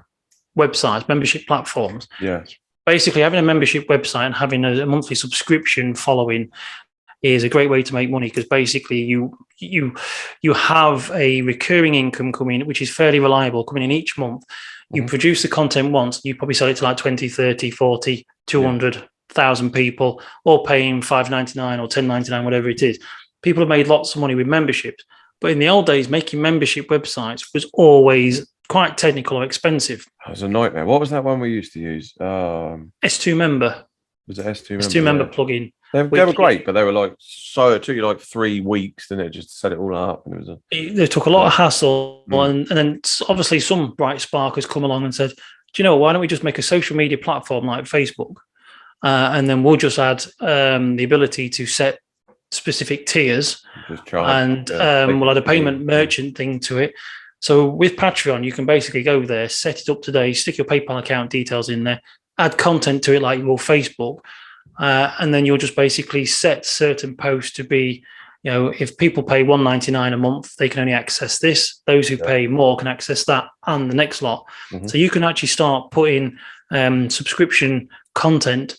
B: websites, membership platforms.
A: Yeah.
B: basically having a membership website and having a monthly subscription following is a great way to make money, because basically you have a recurring income coming, which is fairly reliable, coming in each month. You produce the content once, you probably sell it to like 20, 30, 40, 200,000 people, all paying $5.99 or $10.99, whatever it is. People have made lots of money with memberships. But in the old days, making membership websites was always quite technical or expensive.
A: It was a nightmare. What was that one we used to use?
B: S2 Member.
A: Was it S2 Member?
B: S2 Member plugin.
A: They were great, but they were like, so it took you like 3 weeks, didn't it, just to set it all up? And it was
B: they took a lot of hassle, and then obviously some bright spark has come along and said, do you know, why don't we just make a social media platform like Facebook, and then we'll just add the ability to set specific tiers, and we'll add a payment merchant thing to it. So with Patreon, you can basically go there, set it up today, stick your PayPal account details in there, add content to it like you will Facebook, and then you'll just basically set certain posts to be, you know, if people pay $1.99 a month, they can only access this. Those who pay more can access that and the next lot. So you can actually start putting subscription content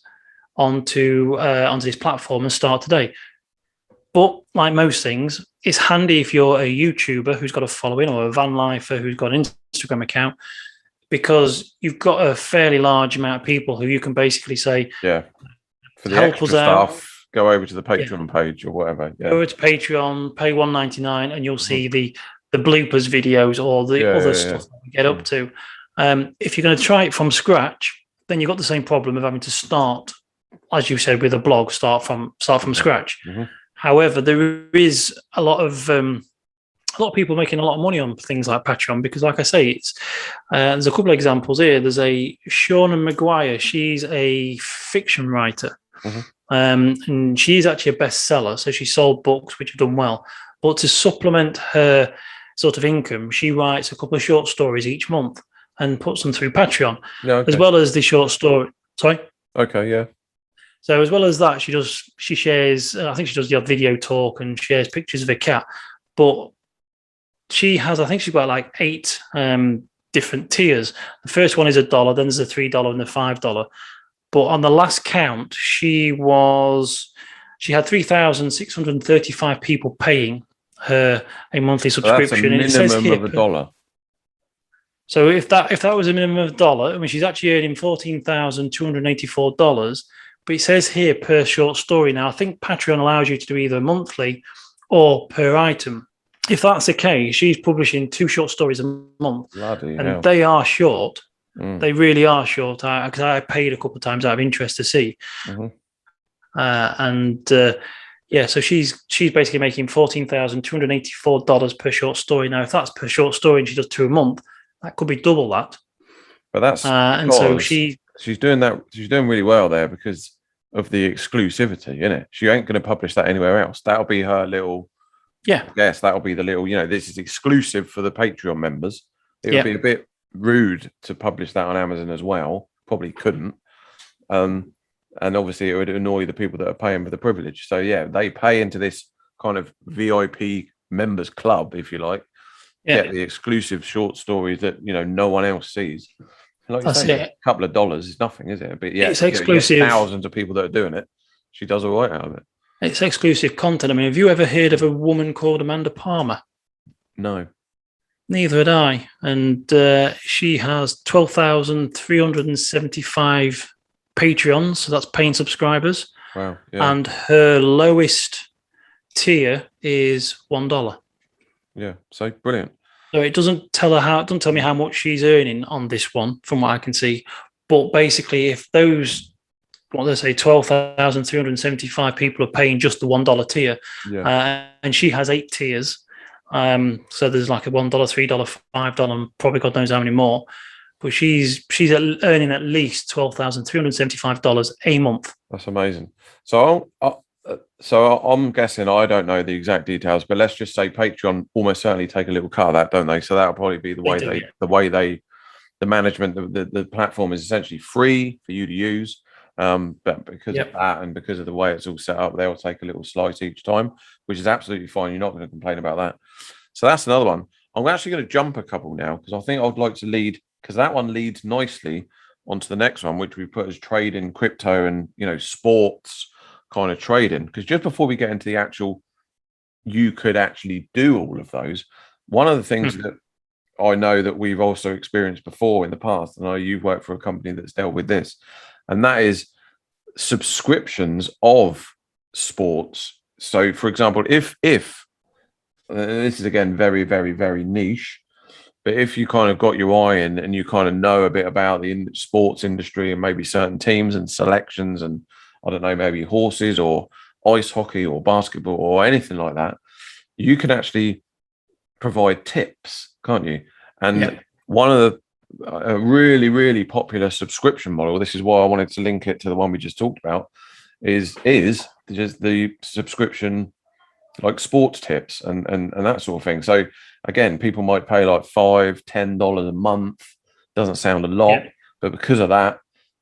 B: onto this platform and start today. But like most things, it's handy if you're a YouTuber who's got a following, or a van lifer who's got an Instagram account, because you've got a fairly large amount of people who you can basically say,
A: for the help us out, stuff, go over to the Patreon page or whatever. Go
B: over to Patreon, pay $1.99, and you'll see the bloopers videos or the other stuff that we get up to. If you're going to try it from scratch, then you've got the same problem of having to start, as you said, with a blog, start from scratch. However, there is a lot of people making a lot of money on things like Patreon, because, like I say, it's there's a couple of examples here. There's a Shauna Maguire. She's a fiction writer, and she's actually a bestseller. So she sold books which have done well. But to supplement her sort of income, she writes a couple of short stories each month and puts them through Patreon, as well as the short story. Sorry.
A: Okay. Yeah.
B: So as well as that, she shares, I think she does the odd video talk and shares pictures of her cat. But she has, I think she's got like 8 different tiers. The first one is $1, then there's a $3 and a $5. But on the last count, she had 3,635 people paying her a monthly subscription.
A: So that's a minimum of $1.
B: So if that was a minimum of $1, I mean, she's actually earning $14,284. But it says here per short story. Now, I think Patreon allows you to do either monthly or per item. If that's the case, she's publishing 2 short stories a month. And they are short. They really are short, because I paid a couple of times out of interest to see. So she's basically making $14,284 per short story. Now, if that's per short story and she does 2 a month, that could be double that.
A: But that's
B: and so she's
A: doing that. She's doing really well there because of the exclusivity, isn't it? She ain't going to publish that anywhere else. That'll be her little. Yes, that'll be the little. This is exclusive for the Patreon members. It would be a bit rude to publish that on Amazon as well. Probably couldn't. And obviously it would annoy the people that are paying for the privilege. So they pay into this kind of VIP members club, if you like. Get the exclusive short stories that no one else sees. Like you say, a couple of dollars is nothing, is it? But
B: it's exclusive.
A: Thousands of people that are doing it. She does all right out of it.
B: It's exclusive content. I mean, have you ever heard of a woman called Amanda Palmer?
A: No.
B: Neither had I. And she has 12,375 Patreons, so that's paying subscribers.
A: Wow. Yeah.
B: And her lowest tier is $1.
A: Yeah. So brilliant.
B: So it doesn't tell me how much she's earning on this one, from what I can see. But basically, if those, 12,375 people are paying just the $1 tier, and she has 8 tiers, so there's like a $1, $3, $5, and probably God knows how many more. But she's earning at least $12,375 a month.
A: That's amazing. So I'm guessing, I don't know the exact details, but let's just say Patreon almost certainly take a little cut of that, don't they? So that'll probably be the management, the platform is essentially free for you to use. But because of that and because of the way it's all set up, they'll take a little slice each time, which is absolutely fine. You're not going to complain about that. So that's another one. I'm actually going to jump a couple now because I think I'd like to lead, because that one leads nicely onto the next one, which we put as trading, crypto, and sports kind of trading. Because just before we get into the actual, you could actually do all of those. One of the things that I know that we've also experienced before in the past, and I know you've worked for a company that's dealt with this, and that is subscriptions of sports. So, for example, if this is again very, very, very niche, but if you kind of got your eye in and you kind of know a bit about the sports industry and maybe certain teams and selections and I don't know, maybe horses or ice hockey or basketball or anything like that, you can actually provide tips, can't you? And one of the a really, really popular subscription model, this is why I wanted to link it to the one we just talked about, is just the subscription like sports tips and that sort of thing. So again, people might pay like $5-10 a month. Doesn't sound a lot, but because of that,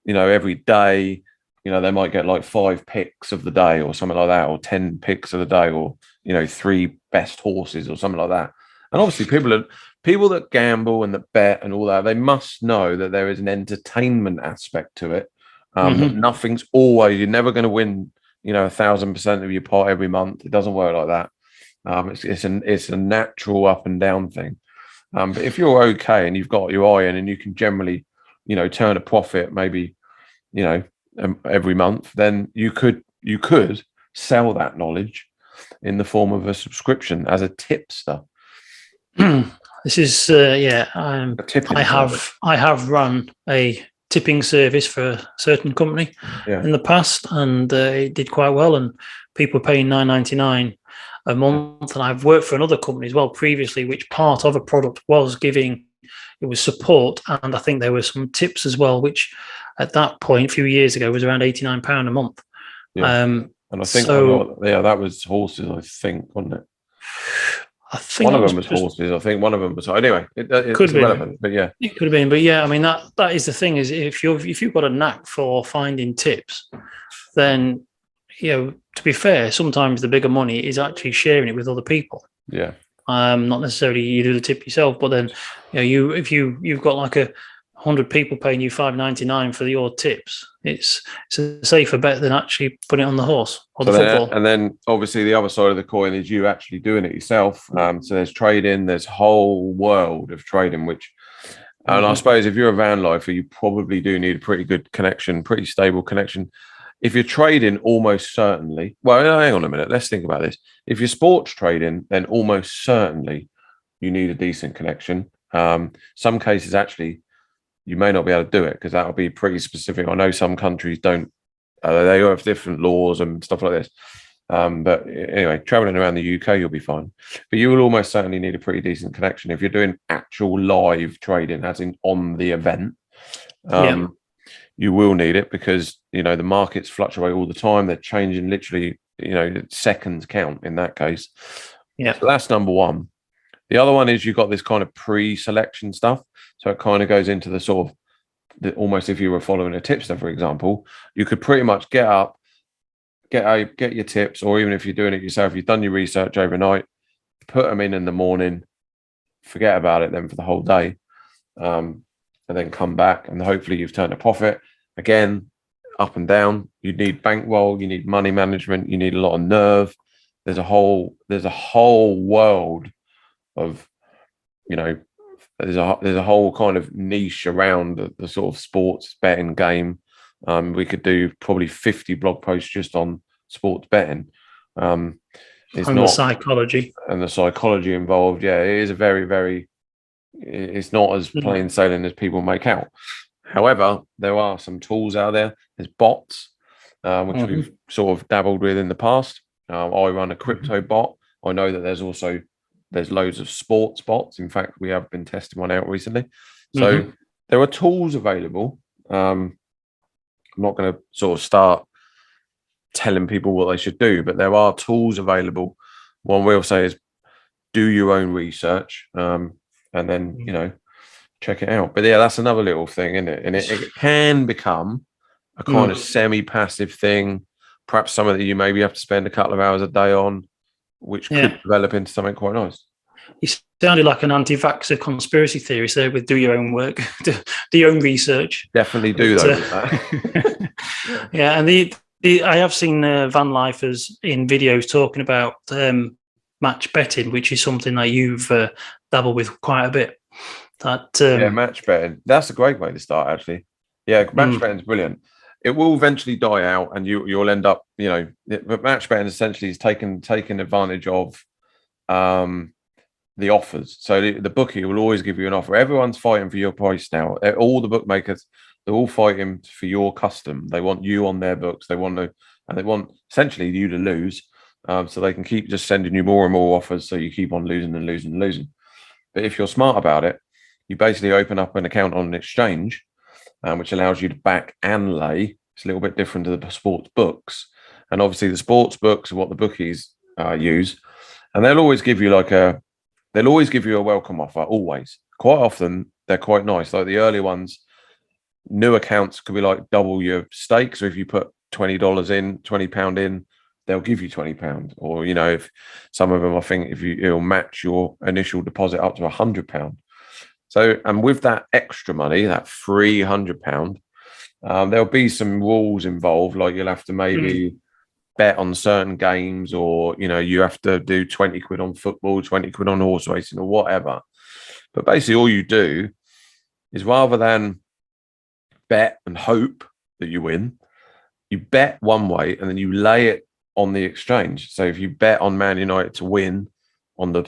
A: every day, they might get like 5 picks of the day or something like that, or 10 picks of the day, or 3 best horses or something like that. And obviously people that gamble and that bet and all that, they must know that there is an entertainment aspect to it. Nothing's always, you're never going to win 1,000% of your pot every month. It doesn't work like that. It's a natural up and down thing. But if you're okay and you've got your eye in and you can generally, turn a profit maybe, every month, then you could sell that knowledge in the form of a subscription as a tipster.
B: This is I have run a tipping service for a certain company in the past, and it did quite well, and people were paying $9.99 a month. And I've worked for another company as well previously, which part of a product was giving, it was support, and I think there were some tips as well, which at that point a few years ago was around £89 a month.
A: And I think that was horses, I think, wasn't it? I think one of them was horses. I think one of them was. Anyway, it's irrelevant, but yeah,
B: it could have been. But yeah, I mean that is the thing, is if you've got a knack for finding tips, then to be fair, sometimes the bigger money is actually sharing it with other people.
A: Yeah.
B: Not necessarily you do the tip yourself, but then if you've got like 100 people paying you $5.99 for your tips, it's a safer bet than actually putting it on the horse or the football.
A: And then obviously the other side of the coin is you actually doing it yourself. So there's trading, there's a whole world of trading, which, and I suppose if you're a van lifer, you probably do need a pretty good connection, pretty stable connection. If you're trading, almost certainly, well, hang on a minute, let's think about this. If you're sports trading, then almost certainly you need a decent connection. Some cases actually, you may not be able to do it because that'll be pretty specific. I know some countries don't, they have different laws and stuff like this. But anyway, traveling around the UK, you'll be fine. But you will almost certainly need a pretty decent connection if you're doing actual live trading, as in on the event. You will need it because, the markets fluctuate all the time. They're changing literally, seconds count in that case.
B: Yeah.
A: So that's number one. The other one is you've got this kind of pre-selection stuff. So it kind of goes into the sort of, almost if you were following a tipster, for example, you could pretty much get up, get your tips, or even if you're doing it yourself, you've done your research overnight, put them in the morning, forget about it then for the whole day, and then come back and hopefully you've turned a profit. Again, up and down. You need bankroll, you need money management, you need a lot of nerve. There's a whole world of, there's a whole kind of niche around the sort of sports betting game. We could do probably 50 blog posts just on sports betting.
B: The psychology
A: involved. Yeah, it is a very, very, it's not as plain sailing as people make out. However, there are some tools out there. There's bots, which we've sort of dabbled with in the past. I run a crypto bot. I know that there's loads of sports bots. In fact, we have been testing one out recently. So there are tools available. I'm not going to sort of start telling people what they should do, but there are tools available. One we'll say is do your own research, and then, check it out. But yeah, that's another little thing, isn't it? And it can become a kind of semi-passive thing, perhaps something that you maybe have to spend a couple of hours a day on, which could develop into something quite nice.
B: You sounded like an anti-vaxxer conspiracy theorist there with do your own work, do your own research.
A: Definitely do though. With that.
B: Yeah, and I have seen van lifers in videos talking about match betting, which is something that you've dabbled with quite a bit. That
A: yeah, match betting. That's a great way to start, actually. Yeah, match betting is brilliant. It will eventually die out, and you'll end up, but match betting essentially is taking advantage of the offers. So the bookie will always give you an offer. Everyone's fighting for your price now. All the bookmakers, they're all fighting for your custom. They want you on their books. They want essentially you to lose, so they can keep just sending you more and more offers. So you keep on losing and losing and losing. But if you're smart about it, you basically open up an account on an exchange, which allows you to back and lay. It's a little bit different to the sports books, and obviously the sports books are what the bookies use, and they'll always give you a welcome offer. Always, quite often they're quite nice. Like the early ones, new accounts could be like double your stake. So if you put $20 in, £20 in, they'll give you £20. Or if some of them, I think it'll match your initial deposit up to £100. So, and with that extra money, that £300, there'll be some rules involved. Like you'll have to maybe bet on certain games, or you have to do 20 quid on football, 20 quid on horse racing, or whatever. But basically, all you do is, rather than bet and hope that you win, you bet one way and then you lay it on the exchange. So if you bet on Man United to win on the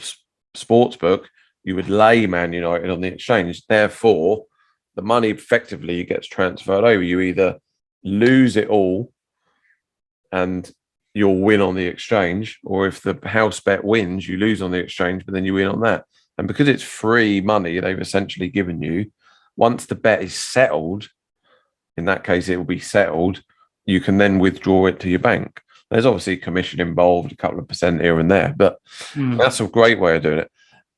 A: sports book, you would lay Man United on the exchange. Therefore, the money effectively gets transferred over. You either lose it all and you'll win on the exchange, or if the house bet wins, you lose on the exchange, but then you win on that. And because it's free money they've essentially given you, once the bet is settled, in that case it will be settled, you can then withdraw it to your bank. There's obviously commission involved, a couple of percent here and there, but that's a great way of doing it.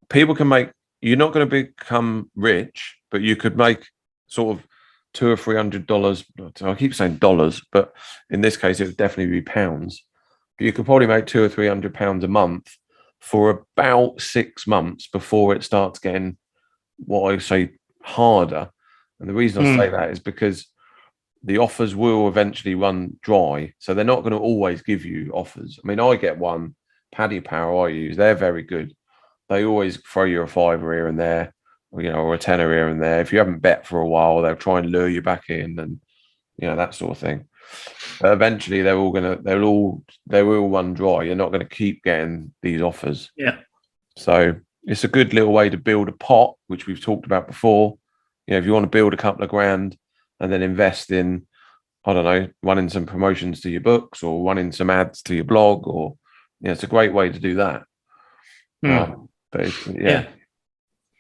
A: People can you're not going to become rich, but you could make sort of $200 or $300. I keep saying dollars, but in this case, it would definitely be pounds. But you could probably make £200 or £300 a month for about 6 months before it starts getting, what I say, harder. And the reason I say that is because the offers will eventually run dry. So they're not going to always give you offers. I mean, I get one, Paddy Power I use. They're very good. They always throw you a fiver here and there, or a tenner here and there. If you haven't bet for a while, they'll try and lure you back in, and that sort of thing. But eventually, they will run dry. You're not going to keep getting these offers.
B: Yeah.
A: So it's a good little way to build a pot, which we've talked about before. If you want to build a couple of grand and then invest in, I don't know, running some promotions to your books or running some ads to your blog, or it's a great way to do that. But yeah.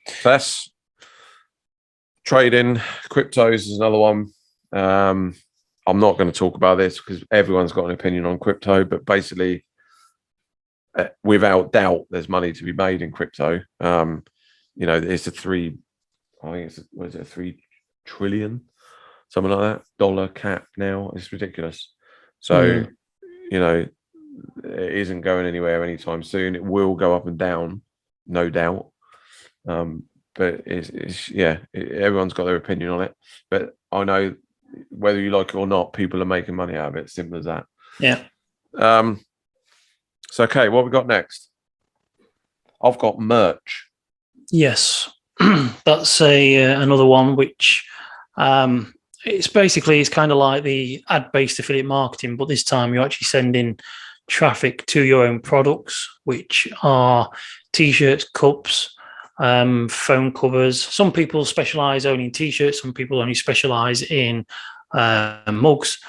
A: So that's trading. Cryptos is another one. I'm not going to talk about this because everyone's got an opinion on crypto, but basically, without doubt, there's money to be made in crypto. It's a $3 trillion, something like that, dollar cap now. It's ridiculous. So, it isn't going anywhere anytime soon. It will go up and down, no doubt. But everyone's got their opinion on it. But I know whether you like it or not, people are making money out of it. Simple as that.
B: Yeah.
A: So, okay, what we got next? I've got merch.
B: Yes, that's another one which it's kind of like the ad-based affiliate marketing, but this time you're actually sending traffic to your own products, which are t-shirts, cups, phone covers. Some people specialize only in t-shirts. Some people only specialize in mugs.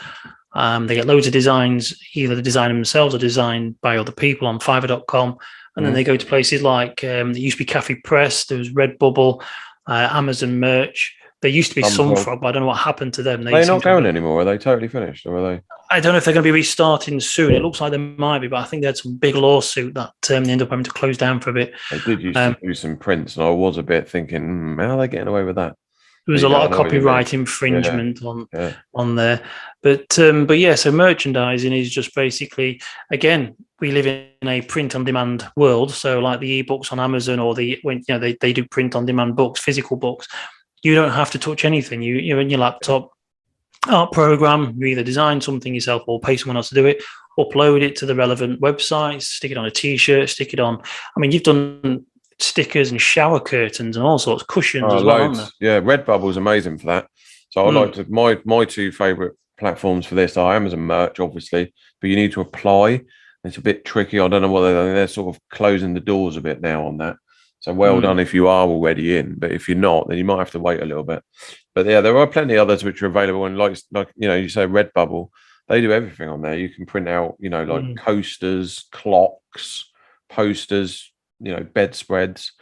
B: They get loads of designs. Either they design themselves or designed by other people on Fiverr.com. And then they go to places like there used to be Cafe Press, there was Redbubble, Amazon Merch. There used to be Sunfrog, but I don't know what happened to them.
A: They're not going anymore. Are they totally finished, or are they?
B: I don't know if they're going to be restarting soon. It looks like they might be, but I think they had some big lawsuit that they ended up having to close down for a bit.
A: They did used to do some prints, and I was a bit thinking, how are they getting away with that?
B: There was a lot of copyright infringement on there. But yeah, so merchandising is just basically, again, we live in a print on demand world. So like the ebooks on Amazon, or they do print on demand books, physical books. You don't have to touch anything. You're in your laptop, art program, you either design something yourself or pay someone else to do it, upload it to the relevant websites, stick it on a t-shirt, stick it on. I mean, you've done stickers and shower curtains and all sorts, cushions as well,
A: loads.
B: aren't there?
A: Yeah, Redbubble's amazing for that. So I like to my two favorite platforms for this are Amazon merch, obviously, but you need to apply. It's a bit tricky. I don't know whether they're sort of closing the doors a bit now on that. So well done if you are already in, but if you're not, then you might have to wait a little bit. But yeah, there are plenty of others which are available, and like you say, Redbubble, they do everything on there. You can print out like coasters, clocks, posters, bedspreads,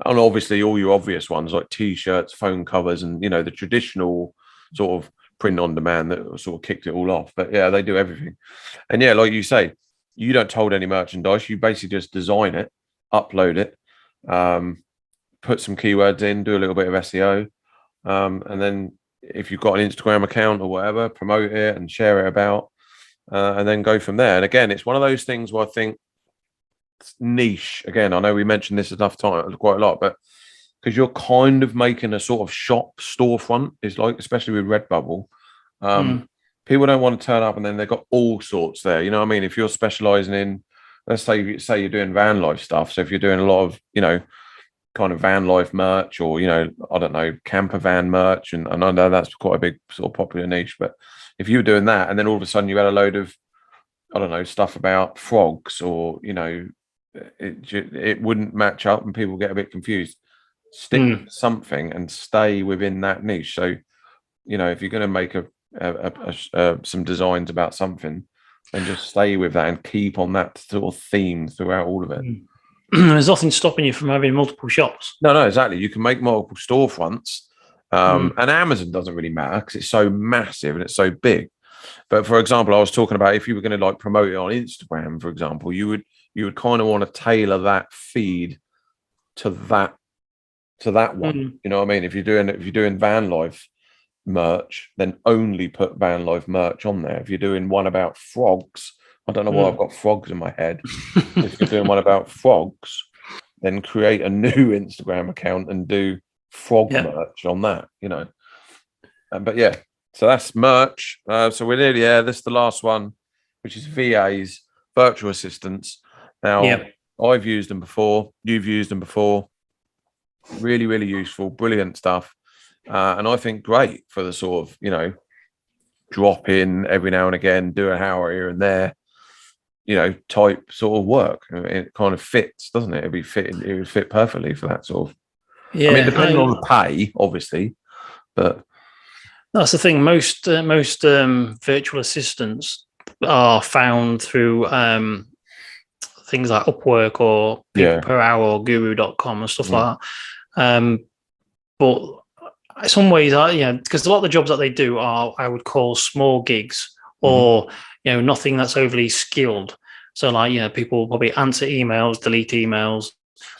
A: and obviously all your obvious ones like t-shirts, phone covers, and the traditional sort of print on demand that sort of kicked it all off. But yeah, they do everything. And yeah, like you say, you don't hold any merchandise. You basically just design it, upload it, put some keywords in, do a little bit of SEO, and then if you've got an Instagram account or whatever, promote it and share it about, and then go from there. And again, it's one of those things where I think it's niche. Again, I know we mentioned this enough time, quite a lot, but because you're kind of making a sort of shop storefront, is like, especially with Redbubble, people don't want to turn up and then they've got all sorts there. You know what I mean? If you're specializing in, let's say you're doing van life stuff. So if you're doing a lot of, kind of van life merch, or, I don't know, camper van merch. And I know that's quite a big sort of popular niche, but if you were doing that and then all of a sudden you had a load of, I don't know, stuff about frogs, or, it wouldn't match up and people get a bit confused. Stick with something and stay within that niche. So, if you're going to make some designs about something, then just stay with that and keep on that sort of theme throughout all of it.
B: There's nothing stopping you from having multiple shops.
A: No, exactly. You can make multiple storefronts, and Amazon doesn't really matter because it's so massive and it's so big. But for example, I was talking about if you were going to like promote it on Instagram, for example, you would kind of want to tailor that feed to that one. You know what I mean? If you're doing van life merch, then only put van life merch on there. If you're doing one about frogs, I don't know why I've got frogs in my head. If you're doing one about frogs, then create a new Instagram account and do frog merch on that, but yeah, so that's merch. So we're nearly there. This is the last one, which is VAs, virtual assistants. Now, I've used them before. You've used them before. Really, really useful, brilliant stuff. And I think great for the sort of, drop in every now and again, do an hour here and there, type sort of work. It kind of fits, doesn't it? It would fit perfectly for that sort of. Yeah, I mean, depending on the pay, obviously, but
B: that's the thing. Most virtual assistants are found through things like Upwork or People Per Hour or Guru.com and stuff like that. But in some ways, because a lot of the jobs that they do are, I would call, small gigs, or nothing that's overly skilled. So like, people probably answer emails, delete emails,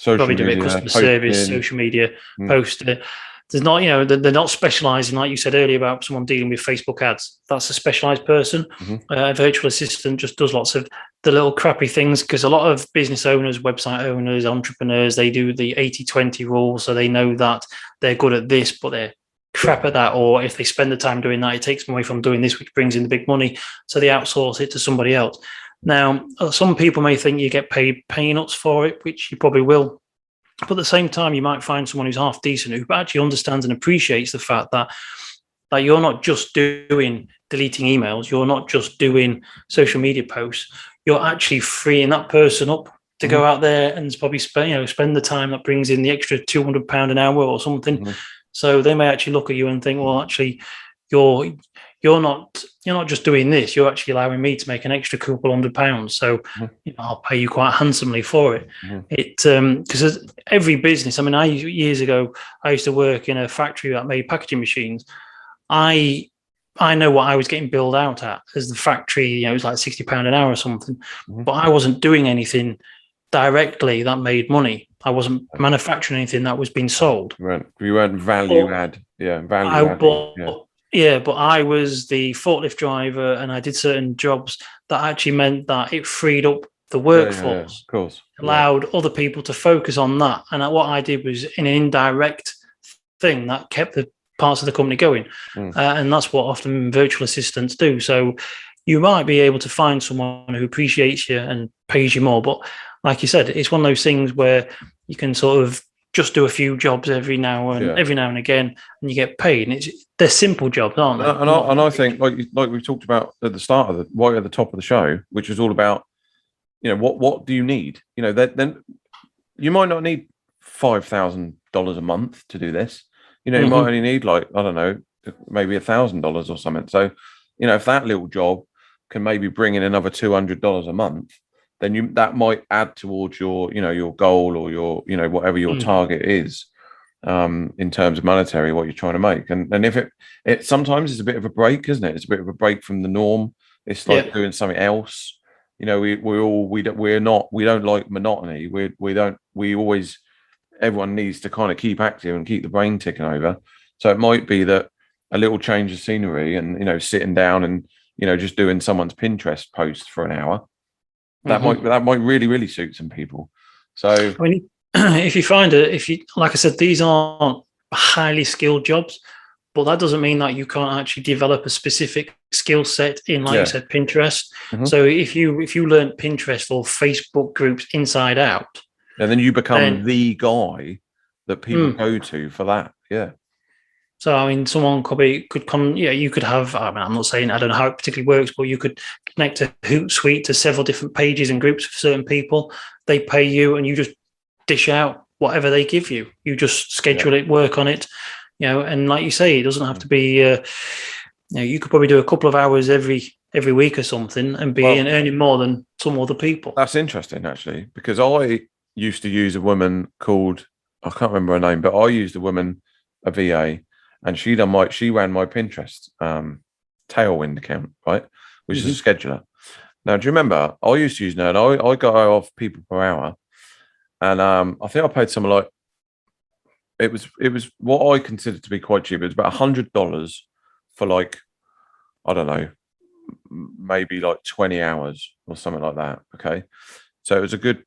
B: probably do a bit of customer service, social media, post it. There's not, they're not specialising, like you said earlier, about someone dealing with Facebook ads. That's a specialised person. A virtual assistant just does lots of the little crappy things, because a lot of business owners, website owners, entrepreneurs, they do the 80-20 rule. So they know that they're good at this, but they're crap at that. Or if they spend the time doing that, it takes them away from doing this, which brings in the big money. So they outsource it to somebody else. Now, some people may think you get paid peanuts for it, which you probably will. But at the same time, you might find someone who's half decent, who actually understands and appreciates the fact that you're not just doing deleting emails, you're not just doing social media posts, you're actually freeing that person up to go out there and probably spend the time that brings in the extra £200 an hour or something. So they may actually look at you and think, well, actually, you're not just doing this, you're actually allowing me to make an extra couple £100. So I'll pay you quite handsomely for it. Because every business, I mean, years ago, I used to work in a factory that made packaging machines. I know what I was getting billed out at as the factory, it was like £60 an hour or something, but I wasn't doing anything directly that made money. I wasn't manufacturing anything that was being sold.
A: Right. You weren't value add.
B: But I was the forklift driver, and I did certain jobs that actually meant that it freed up the
A: Yeah,
B: workforce.
A: of course.
B: Allowed other people to focus on that. And what I did was in an indirect thing that kept the parts of the company going. And that's what often virtual assistants do. So you might be able to find someone who appreciates you and pays you more. But like you said, it's one of those things where you can sort of just do a few jobs every now and again, and you get paid. And they're simple jobs, aren't they?
A: And I think, like we talked about at the start of right at the top of the show, which was all about, what do you need? Then you might not need $5,000 a month to do this. You might only need, like, I don't know, maybe $1,000 or something. So, if that little job can maybe bring in another $200 a month, then that might add towards your, your goal or your, whatever your target is, in terms of monetary, what you're trying to make. And if it sometimes is a bit of a break, isn't it? It's a bit of a break from the norm. It's like doing something else. We don't like monotony. Everyone needs to kind of keep active and keep the brain ticking over. So it might be that a little change of scenery and, sitting down and, just doing someone's Pinterest post for an hour, that might really, really suit some people. So,
B: I mean, if you find like I said, these aren't highly skilled jobs, but that doesn't mean that you can't actually develop a specific skill set in, like you said, Pinterest. So if you learn Pinterest or Facebook groups inside out,
A: and then you become the guy that people go to for that. Yeah.
B: So, I mean, someone could come, you could have, I mean, I'm not saying, I don't know how it particularly works, but you could connect a Hootsuite to several different pages and groups for certain people. They pay you and you just dish out whatever they give you. You just schedule it, work on it, and like you say, it doesn't have to be, you could probably do a couple of hours every week or something and be earning more than some other people.
A: That's interesting, actually, because I used to use a woman called, I can't remember her name, but I used a VA, and she ran my Pinterest Tailwind account, right, which is a scheduler. Now, do you remember? I used to use her, and I got her off people per hour, and I think I paid something like, it was what I considered to be quite cheap. It was about $100 for, like, I don't know, maybe like 20 hours or something like that. Okay, so it was a good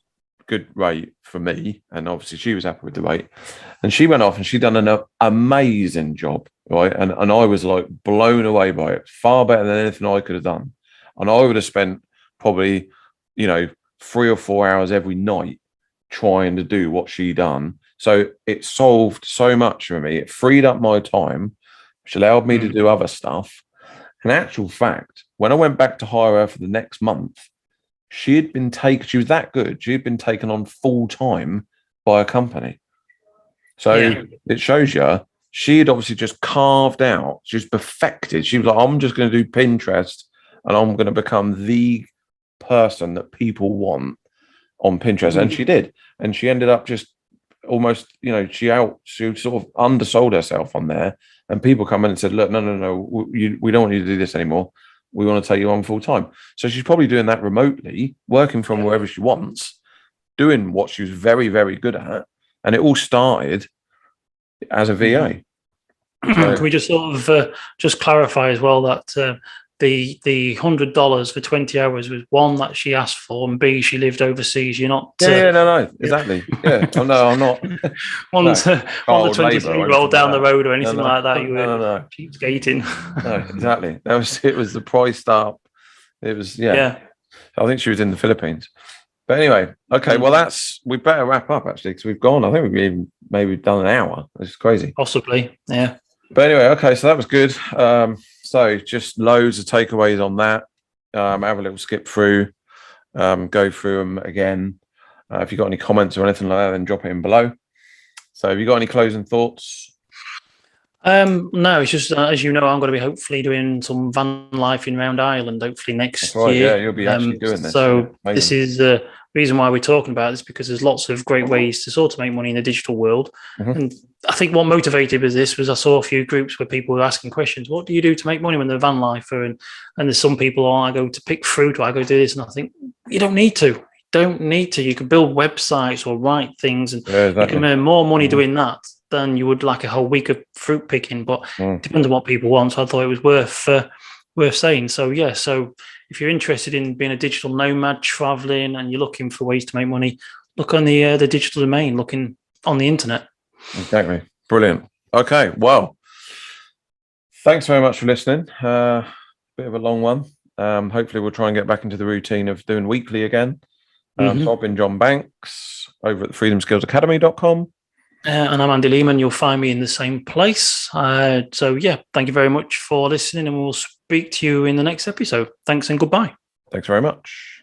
A: rate for me, and obviously she was happy with the rate, and she went off and she done an amazing job, right, and I was like blown away by it, far better than anything I could have done, and I would have spent probably 3 or 4 hours every night trying to do what she done. So it solved so much for me. It freed up my time, which allowed me to do other stuff. In actual fact, when I went back to hire her for the next month, she was that good. She had been taken on full time by a company. So it shows you, she had obviously just carved out, she's perfected. She was like, I'm just going to do Pinterest and I'm going to become the person that people want on Pinterest. And she did. And she ended up just almost, she sort of undersold herself on there. And people come in and said, look, no, we don't want you to do this anymore. We want to take you on full time. So she's probably doing that remotely, working from wherever she wants, doing what she was very, very good at. And it all started as a VA.
B: Can we just sort of just clarify as well that the $100 for 20 hours was one that she asked for, and B, she lived overseas. You're not.
A: No, exactly. Yeah, I'm not.
B: on the 23-year-old down the road or anything like that. You were
A: no.
B: cheapskating.
A: No, exactly. It was the price up. It was I think she was in the Philippines. But anyway, okay. Well, we better wrap up actually, because we've gone. I think we've maybe done an hour. Which is crazy.
B: Possibly, yeah.
A: But anyway, okay. So that was good. So just loads of takeaways on that. Have a little skip through, go through them again. If you've got any comments or anything like that, then drop it in below. So have you got any closing thoughts?
B: No, it's just, as you know, I'm going to be hopefully doing some van life in Round Island, hopefully next year.
A: Yeah, you'll be actually doing this.
B: So this is the reason why we're talking about this, because there's lots of great ways to sort of make money in the digital world. And I think what motivated with this was I saw a few groups where people were asking questions. What do you do to make money when they're a van lifer? And there's some people, I go to pick fruit, or I go do this. And I think you don't need to. You can build websites or write things, and you can earn more money doing that than you would like a whole week of fruit picking. But it depends on what people want. So I thought it was worth worth saying. So yeah, so if you're interested in being a digital nomad, traveling, and you're looking for ways to make money, look on the digital domain, looking on the internet.
A: Exactly. Brilliant. Okay. Well, thanks very much for listening. Bit of a long one. Hopefully we'll try and get back into the routine of doing weekly again. So I've been John Banks over at the freedomskillsacademy.com.
B: And I'm Andy Lehman. You'll find me in the same place. So yeah, thank you very much for listening, and we'll speak to you in the next episode. Thanks and goodbye.
A: Thanks very much.